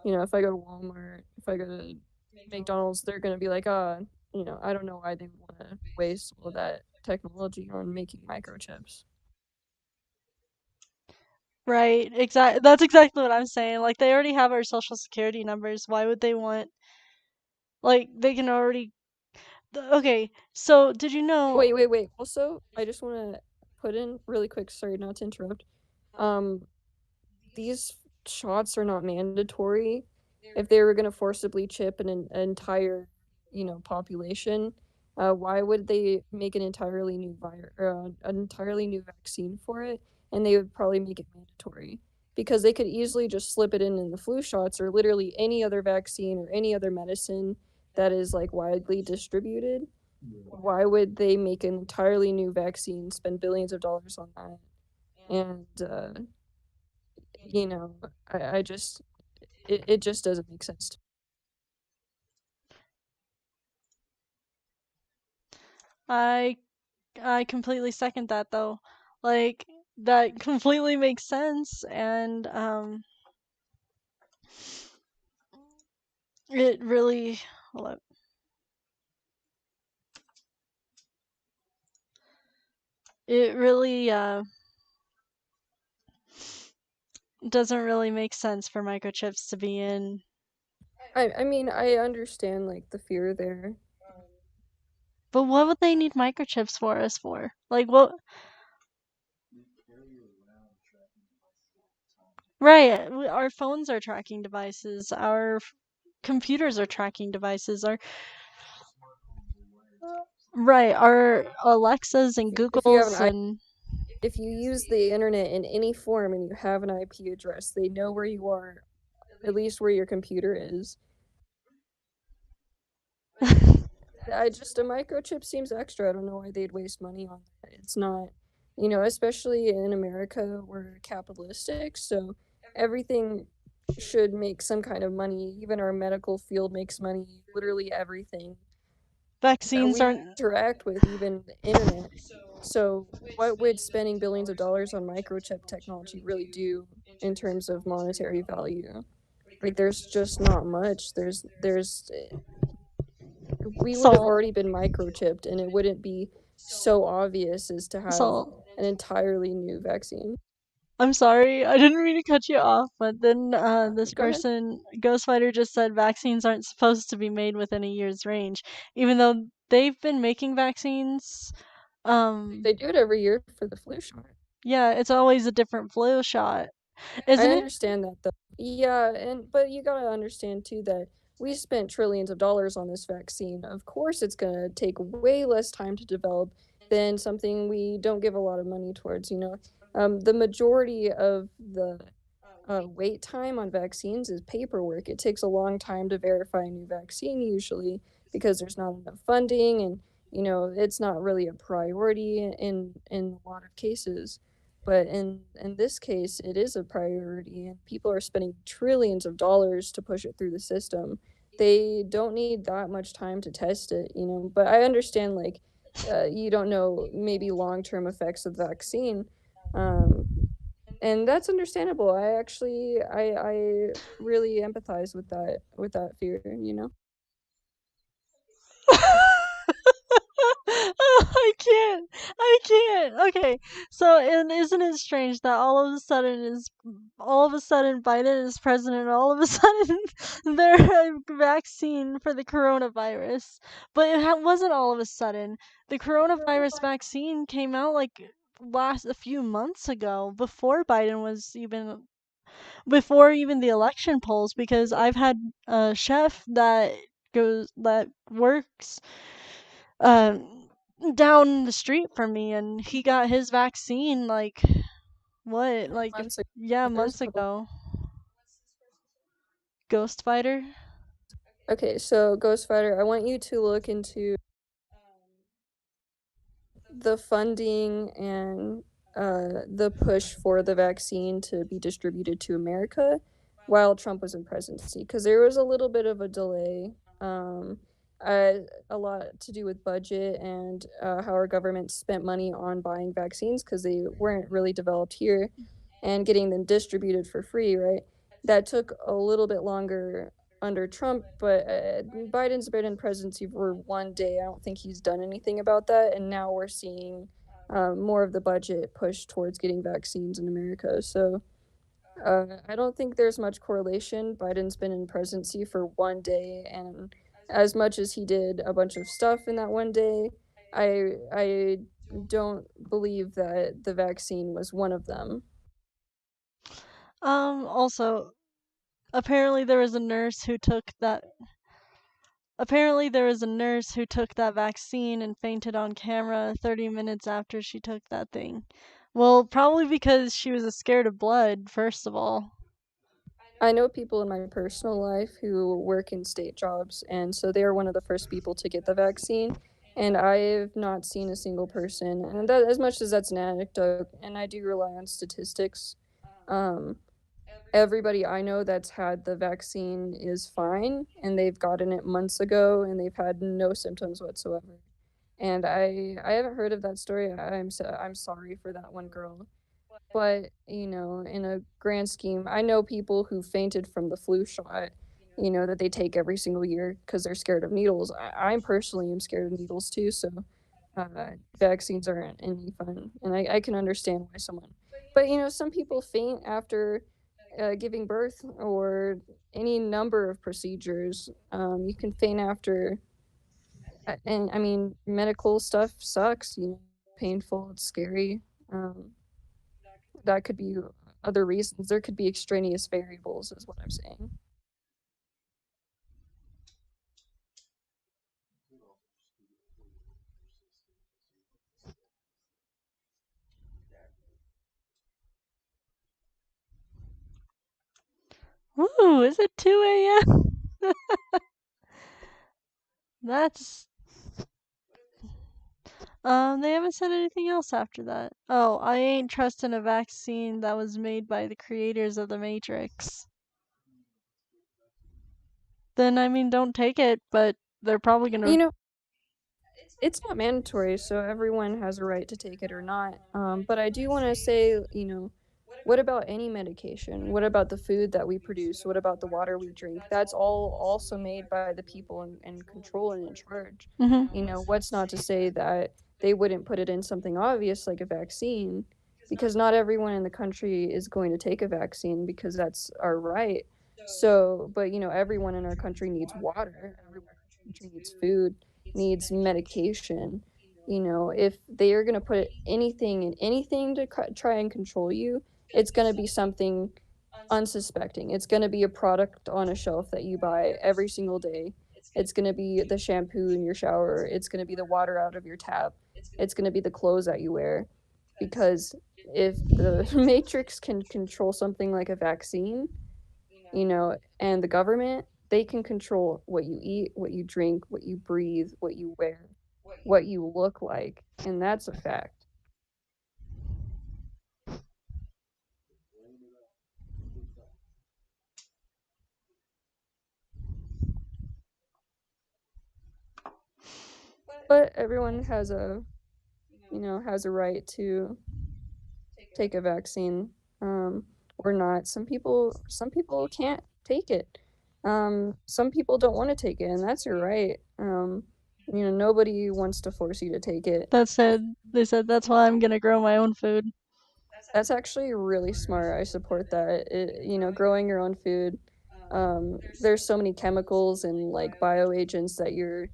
If I go to Walmart, if I go to McDonald's, they're going to be like, I don't know why they want to waste all that technology on making microchips. Right, exactly. That's exactly what I'm saying. Like they already have our social security numbers. Why would they want like they can already okay, so did you know Wait, wait, wait. Also, I just want to put in really quick, sorry not to interrupt. Um, these shots are not mandatory. If they were going to forcibly chip an entire, population, why would they make an entirely new vaccine for it? And they would probably make it mandatory because they could easily just slip it in the flu shots or literally any other vaccine or any other medicine that is like widely distributed. Why would they make an entirely new vaccine, spend billions of dollars on that, and you know, I just it just doesn't make sense to I I completely second that though. Like that completely makes sense, and it really hold up. It really doesn't really make sense for microchips to be in. I mean, I understand like the fear there. But what would they need microchips for us for? Like what? Right, our phones are tracking devices. Our computers are tracking devices. Right, our Alexas and If you have Googles an and if you use the internet in any form and you have an IP address, they know where you are, at least where your computer is. A microchip seems extra. I don't know why they'd waste money on that. It's not, especially in America, we're capitalistic, so everything should make some kind of money. Even our medical field makes money. Literally everything that vaccines we aren't. interact with, even the internet. So, what would spending billions of dollars on microchip technology really do in terms of monetary value? Like, there's just not much. We would have So, already been microchipped, and it wouldn't be so obvious as to have so an entirely new vaccine. I'm sorry, I didn't mean to cut you off, but then this Go ahead. person, Ghostfighter, just said vaccines aren't supposed to be made within a year's range, even though they've been making vaccines. They do it every year for the flu shot. Yeah, it's always a different flu shot, I isn't it? understand that though. Yeah, but you gotta understand too that we spent trillions of dollars on this vaccine. Of course, it's gonna take way less time to develop than something we don't give a lot of money towards, the majority of the wait time on vaccines is paperwork. It takes a long time to verify a new vaccine usually because there's not enough funding and it's not really a priority in a lot of cases. But in this case, it is a priority and people are spending trillions of dollars to push it through the system. They don't need that much time to test it. But I understand like you don't know maybe long-term effects of the vaccine. Um, and that's understandable. I really empathize with that fear. Oh, I can't. Okay, so and isn't it strange that all of a sudden Biden is president, all of a sudden there's a vaccine for the coronavirus, but it wasn't all of a sudden. The coronavirus vaccine came out like last a few months ago, before even the election polls, because I've had a chef that works um down the street from me, and he got his vaccine like what like Months ago, yeah, there's months a couple. ago. Ghost Fighter. Okay, so Ghost Fighter, I want you to look into the funding and the push for the vaccine to be distributed to America while Trump was in presidency, because there was a little bit of a delay. A lot to do with budget and how our government spent money on buying vaccines because they weren't really developed here and getting them distributed for free, right? That took a little bit longer under Trump, but Biden's been in presidency for one day. I don't think he's done anything about that, and now we're seeing more of the budget pushed towards getting vaccines in America. So I don't think there's much correlation. Biden's been in presidency for one day, and as much as he did a bunch of stuff in that one day, I don't believe that the vaccine was one of them. Also, apparently there was a nurse who took that vaccine and fainted on camera 30 minutes after she took that thing. Well, probably because she was scared of blood, first of all. I know people in my personal life who work in state jobs, and so they are one of the first people to get the vaccine. And I've not seen a single person, and that as much as that's an anecdote, and I do rely on statistics. Um, Everybody I know that's had the vaccine is fine, and they've gotten it months ago, and they've had no symptoms whatsoever. And I haven't heard of that story. I'm sorry for that one girl. But, in a grand scheme, I know people who fainted from the flu shot, that they take every single year because they're scared of needles. I personally am scared of needles too, so vaccines aren't any fun, and I can understand why someone. But some people faint after giving birth or any number of procedures. You can faint after, and I mean, medical stuff sucks. Painful. It's scary. Um, that could be other reasons. There could be extraneous variables, is what I'm saying. Ooh, is it 2 a.m.? That's they haven't said anything else after that. Oh, I ain't trusting a vaccine that was made by the creators of the Matrix. Then I mean, don't take it, but they're probably You gonna. know, it's not mandatory, so everyone has a right to take it or not. But I do want to say, what about any medication? What about the food that we produce? What about the water we drink? That's all also made by the people in control and in charge. Mhm. What's not to say that they wouldn't put it in something obvious like a vaccine, because not everyone in the country is going to take a vaccine because that's our right. So, but everyone in our country needs water, everyone in our country needs food, needs medication. If they are going to put anything in anything to try and control you, it's going to be something unsuspecting. It's going to be a product on a shelf that you buy every single day. It's going to be the shampoo in your shower. It's going to be the water out of your tap. It's going to be the clothes that you wear. Because if the Matrix can control something like a vaccine, and the government, they can control what you eat, what you drink, what you breathe, what you wear, what you look like. And that's a fact. But everyone has a right to take a vaccine, or not. Some people can't take it. Some people don't want to take it, and that's your right. Nobody wants to force you to take it. That said, they said that's why I'm gonna grow my own food. That's actually really smart. I support that. Growing your own food. There's so many chemicals and like bioagents that you're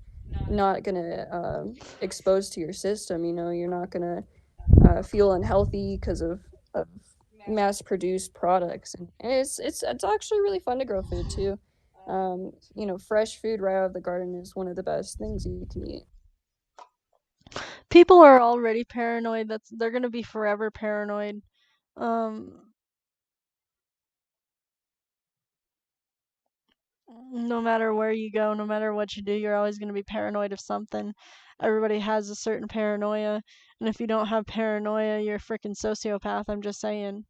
not gonna expose to your system. You're not gonna feel unhealthy because of mass-produced products, and it's actually really fun to grow food too. Fresh food right out of the garden is one of the best things you can eat. People are already paranoid. They're gonna be forever paranoid. Um, no matter where you go, no matter what you do, you're always gonna be paranoid of something. Everybody has a certain paranoia, and if you don't have paranoia, you're a freaking sociopath. I'm just saying.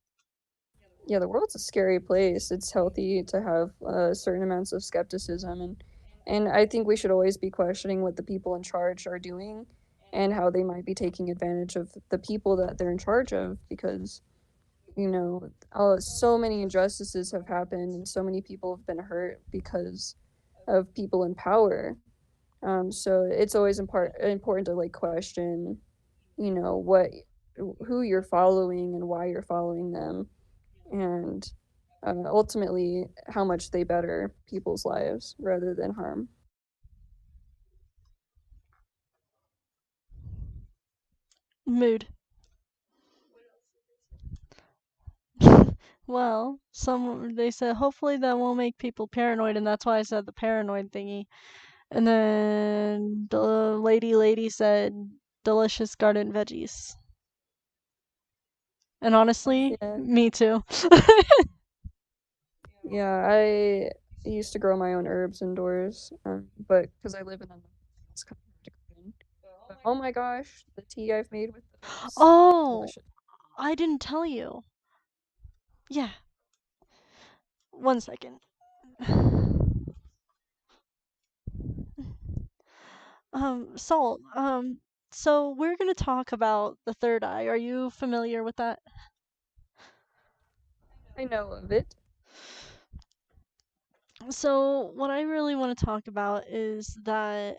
Yeah, the world's a scary place. It's healthy to have certain amounts of skepticism, and I think we should always be questioning what the people in charge are doing and how they might be taking advantage of the people that they're in charge of, because so many injustices have happened and so many people have been hurt because of people in power. So it's always important to like question, what who you're following and why you're following them, and ultimately how much they better people's lives rather than harm. Mood. Well, some they said hopefully that won't make people paranoid, and that's why I said the paranoid thingy. And then the lady said delicious garden veggies. And honestly, Yeah, me too. yeah. I used to grow my own herbs indoors, but because I live in a, it's kind of hard to garden. But oh my gosh, the tea I've made with those, Oh, delicious. I didn't tell you. Yeah, 1 second. Salt, so we're gonna talk about the third eye. Are you familiar with that? I know of it. So what I really want to talk about is that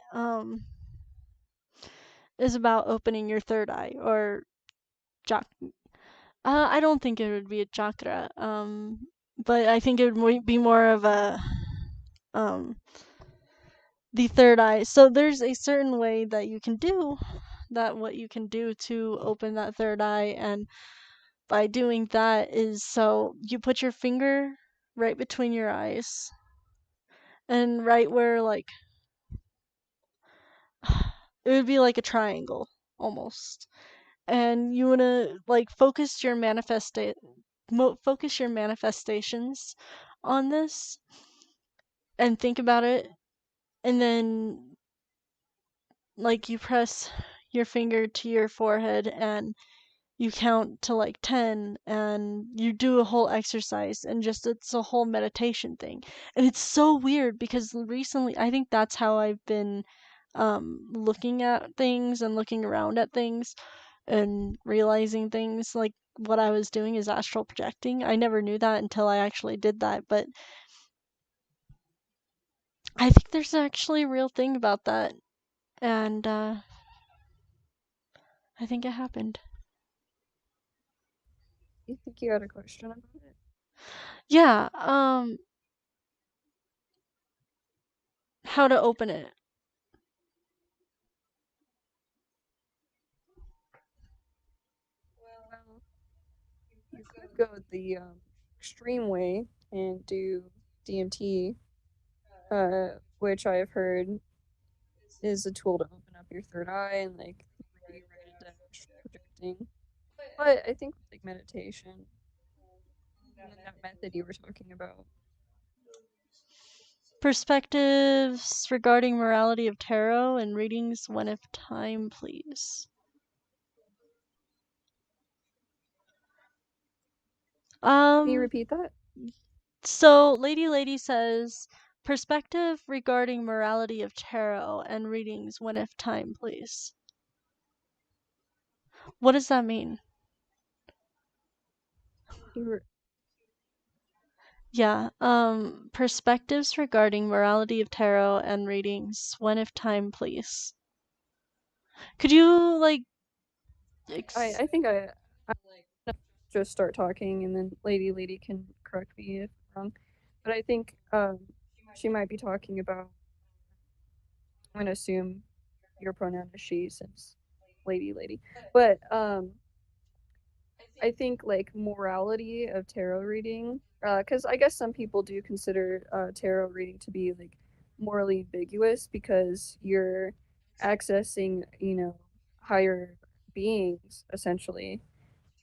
is about opening your third eye or chak. I don't think it would be a chakra. But I think it would be more of a um the third eye. So there's a certain way that you can do that. What you can do to open that third eye, and by doing that is so you put your finger right between your eyes and right where like it would be like a triangle almost, and you want to like focus your manifestations on this and think about it, and then like you press your finger to your forehead and you count to like 10 and you do a whole exercise, and just it's a whole meditation thing. And it's so weird because recently I think that's how I've been looking at things and looking around at things and realizing things like what I was doing is astral projecting. I never knew that until I actually did that, but I think there's actually a real thing about that, and I think it happened. You think you had a question about it? Yeah, how to open it. Well, you could go the extreme way and do DMT, which I've heard is a tool to open up your third eye and like really right into astral projecting. But I think with like meditation and that method you were talking about, Perspectives regarding morality of tarot and readings when if time, please. can you Um, repeat that? so Lady says perspective regarding morality of tarot and readings when if time, please. What does that mean? You were Yeah, perspectives regarding morality of tarot and readings when if time, please. Could you like I think I just start talking and then Lady can correct me if I'm wrong. But I think she might be talking about, I'm gonna assume your pronoun is she since lady. But I think like morality of tarot reading, because I guess some people do consider tarot reading to be like morally ambiguous because you're accessing, higher beings essentially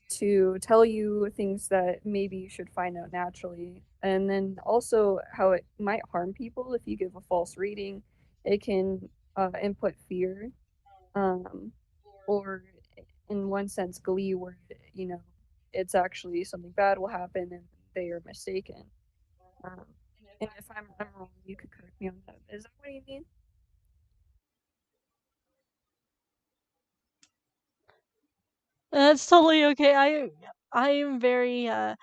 to tell you things that maybe you should find out naturally. And then also how it might harm people if you give a false reading. It can input fear, um, or in one sense, glee, where, it's actually something bad will happen and they are mistaken. Um, and if I'm wrong, you could correct me on that. Is that what you mean? That's totally okay. I am very I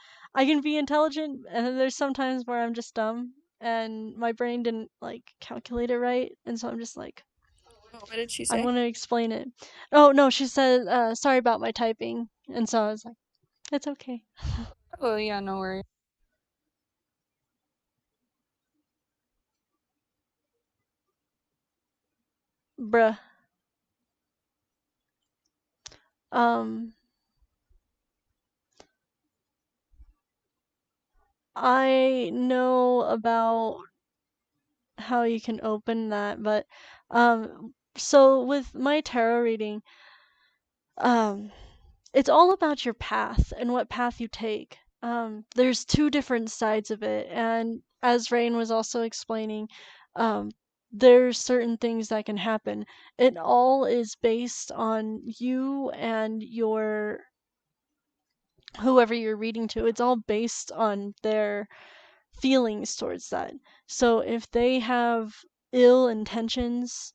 can be intelligent, and then there's sometimes where I'm just dumb and my brain didn't like calculate it right, and so I'm just like Oh, what did she I say? want to explain it. Oh no, she said sorry about my typing, and so I was like it's okay. Oh, yeah, no worries. Bruh. Um I know about how you can open that, but so with my tarot reading, um it's all about your path and what path you take. There's two different sides of it, and as Rain was also explaining, um, there's certain things that can happen. It all is based on you and your whoever you're reading to. It's all based on their feelings towards that. So if they have ill intentions,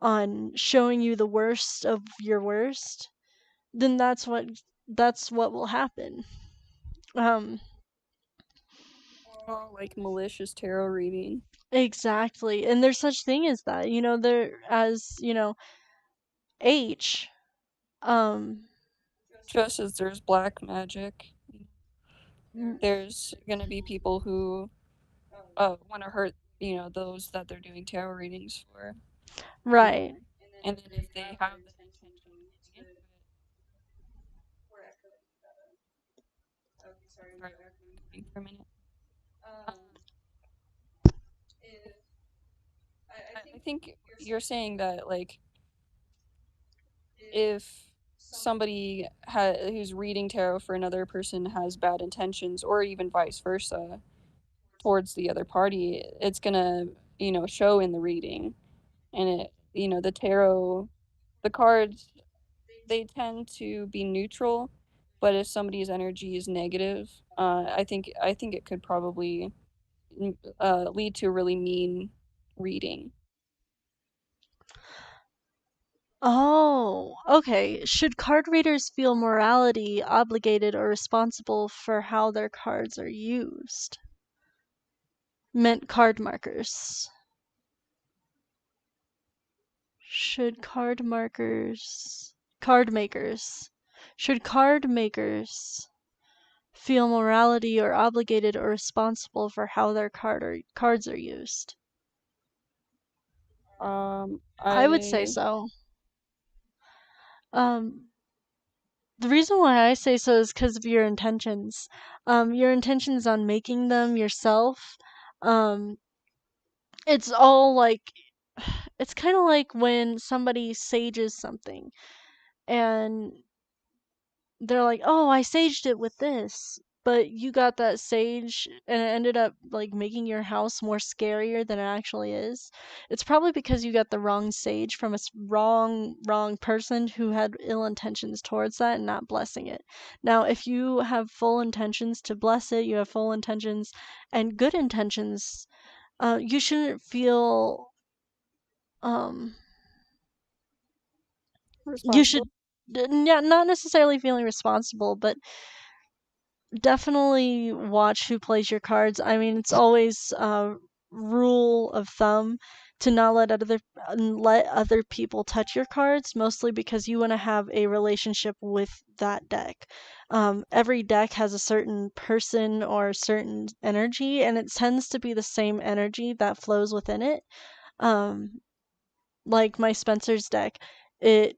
on showing you the worst of your worst, then that's what will happen. Um, Oh, like malicious tarot reading. exactly. And there's such thing as that. There as, H, um Just as there's black magic, mm, there's gonna be people who want to hurt, those that they're doing tarot readings for. right. Um, and then if they have that intention going into it, sorry, I was echoing for a minute. Um, if I think you're saying that like if somebody who's reading tarot for another person has bad intentions, or even vice versa towards the other party, it's gonna show in the reading, and the tarot, the cards, they tend to be neutral, but if somebody's energy is negative, I think it could probably lead to a really mean reading. Oh, okay. Should card readers feel morality, obligated, or responsible for how their cards are used? Meant card markers. Should card markers. Card makers. Should card makers feel morality or obligated or responsible for how their cards are used? I would say I so. Um, the reason why I say so is because of your intentions. Your intentions on making them yourself. Um, it's all like, it's kind of like when somebody sages something and they're like, "Oh, I saged it with this." But you got that sage and it ended up like making your house more scarier than it actually is. It's probably because you got the wrong sage from a wrong person who had ill intentions towards that and not blessing it. Now, if you have full intentions to bless it, you have full intentions and good intentions, you shouldn't feel um you should responsible. yeah, not necessarily feeling responsible, but definitely watch who plays your cards. I mean, it's always a rule of thumb to not let other people touch your cards, mostly because you want to have a relationship with that deck. Every deck has a certain person or a certain energy, and it tends to be the same energy that flows within it. Um, like my Spencer's deck, it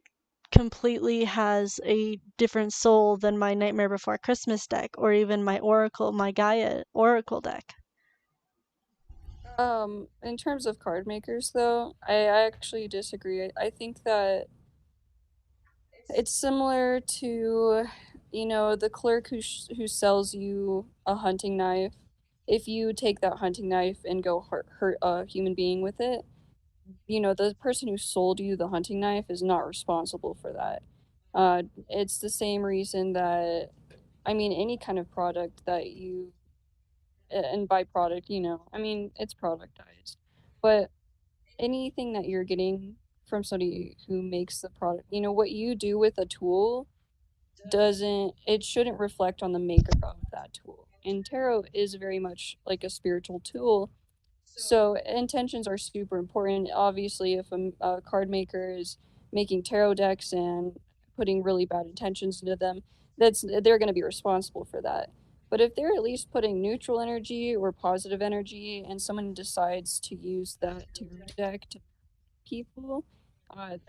completely has a different soul than my Nightmare Before Christmas deck or even my Gaia Oracle deck. In terms of card makers, though, I actually disagree. I think that it's similar to, the clerk who sells you a hunting knife. If you take that hunting knife and go hurt a human being with it, the person who sold you the hunting knife is not responsible for that. It's the same reason that, I mean, any kind of product that and by product, I mean, it's productized. But anything that you're getting from somebody who makes the product, what you do with a tool it shouldn't reflect on the maker of that tool. And tarot is very much like a spiritual tool. So intentions are super important. Obviously, if a card maker is making tarot decks and putting really bad intentions into them, they're going to be responsible for that. But if they're at least putting neutral energy or positive energy, and someone decides to use that tarot deck to people,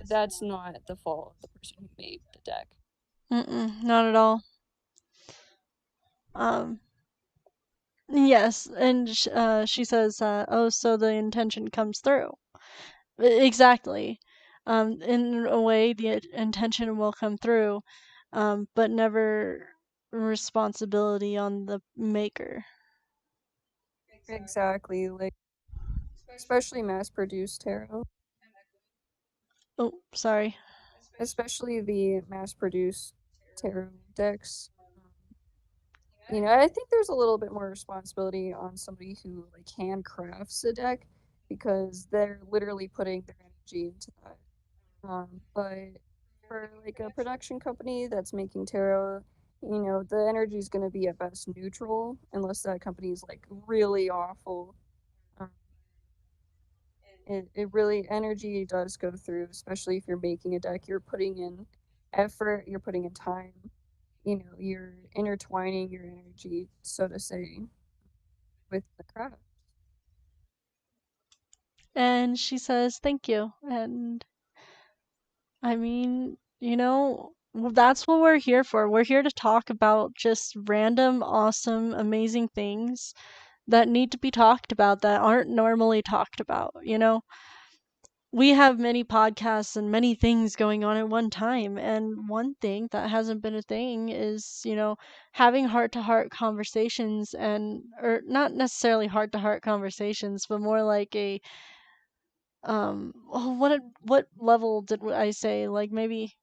that's not the fault of the person who made the deck. Not at all. Um, yes, and she says, "Oh, so the intention comes through." Exactly. In a way, the intention will come through, but never responsibility on the maker. Exactly, like especially mass-produced tarot, Oh, sorry. especially the mass-produced tarot decks. I think there's a little bit more responsibility on somebody who like handcrafts a deck because they're literally putting their energy into that. But for like a production company that's making tarot, the energy is going to be at best neutral unless that company is like really awful. Um, it really energy does go through, especially if you're making a deck. You're putting in effort, you're putting in time. You're intertwining your energy, so to say, with the craft. And she says, "Thank you." And I mean, that's what we're here for. We're here to talk about just random, awesome, amazing things that need to be talked about that aren't normally talked about, We have many podcasts and many things going on at one time, and one thing that hasn't been a thing is, having heart-to-heart conversations or not necessarily heart-to-heart conversations, but more like a what level did I say? Like maybe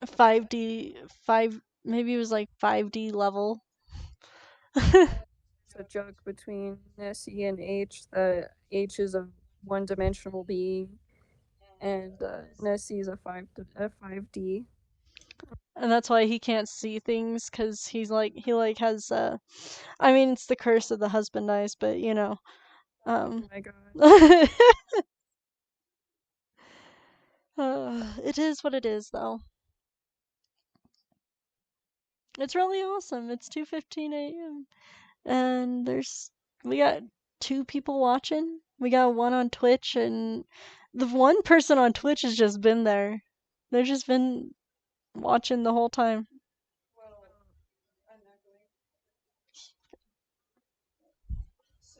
5D, 5, maybe it was like 5D level. It's a joke between Nessie and H that H is a one-dimensional being and Nessie is a 5D. And that's why he can't see things, because he has I mean, it's the curse of the husband eyes, but Oh um my god. it is what it is, though. It's really awesome. It's 2:15 a.m. and we got 2 people watching. We got one on Twitch, and the one person on Twitch has just been there. They've just been watching the whole time.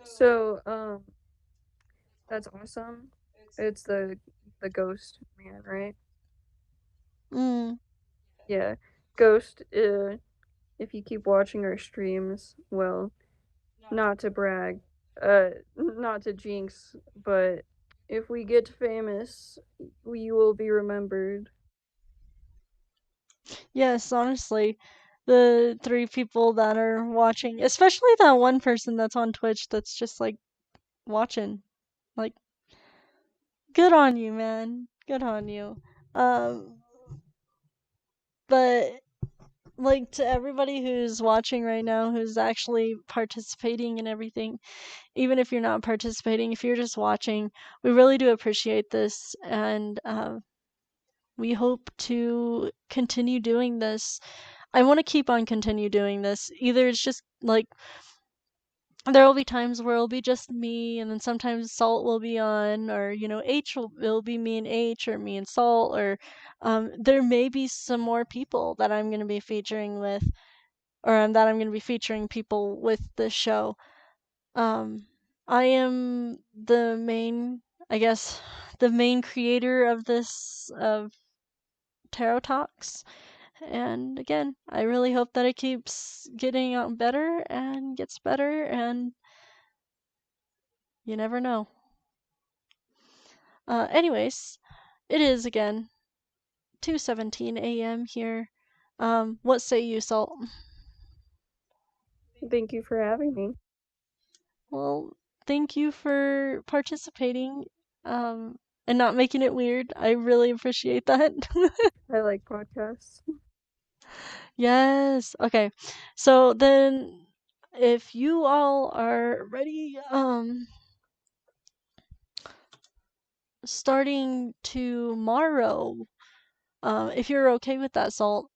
So, that's awesome. It's the ghost man, right? Mm. Yeah. Ghost, if you keep watching our streams, well, not to brag, not to jinx, but if we get famous, we will be remembered. Yes, honestly, the 3 people that are watching, especially that one person that's on Twitch that's just like watching, like, good on you, man. Good on you. Um, but like to everybody who's watching right now, who's actually participating in everything, even if you're not participating, if you're just watching, we really do appreciate this, and we hope to continue doing this. I want to keep on continue doing this. Either it's just like there will be times where it'll be just me, and then sometimes Salt will be on, or H will be me and H, or me and Salt, or there may be some more people that I'm going to be featuring with, or that I'm going to be featuring people with this show. Um, I am the main, I guess, the main creator of this of Tarot Talks. And again, I really hope that it keeps getting out better and gets better, and you never know. Anyways, it is again 2:17 a.m. here. What say you, Salt? Thank you for having me. Well, thank you for participating, and not making it weird. I really appreciate that. I like podcasts. Yes. Okay. So then, if you all are ready, starting tomorrow, if you're okay with that, Salt,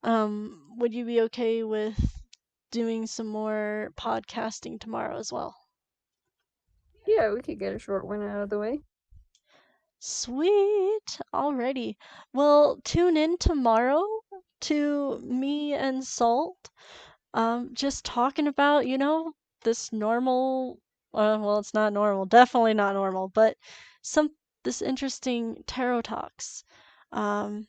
would you be okay with doing some more podcasting tomorrow as well? Yeah, we could get a short one out of the way. Sweet. Alrighty. Well, tune in tomorrow to me and Salt, just talking about, this normal, well, it's not normal, definitely not normal, but some this interesting tarot talks. Um,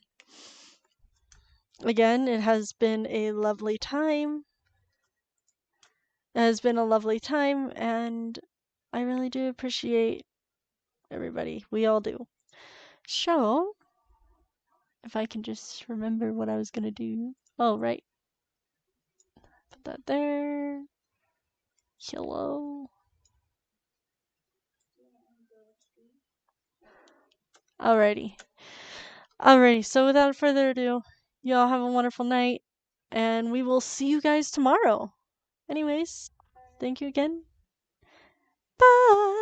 Again, it has been a lovely time. It has been a lovely time, and I really do appreciate everybody. We all do. So, if I can just remember what I was gonna do. Oh, right. Put that there. Hello. Alrighty. Alrighty, so without further ado, y'all have a wonderful night, and we will see you guys tomorrow. Anyways, thank you again. Bye!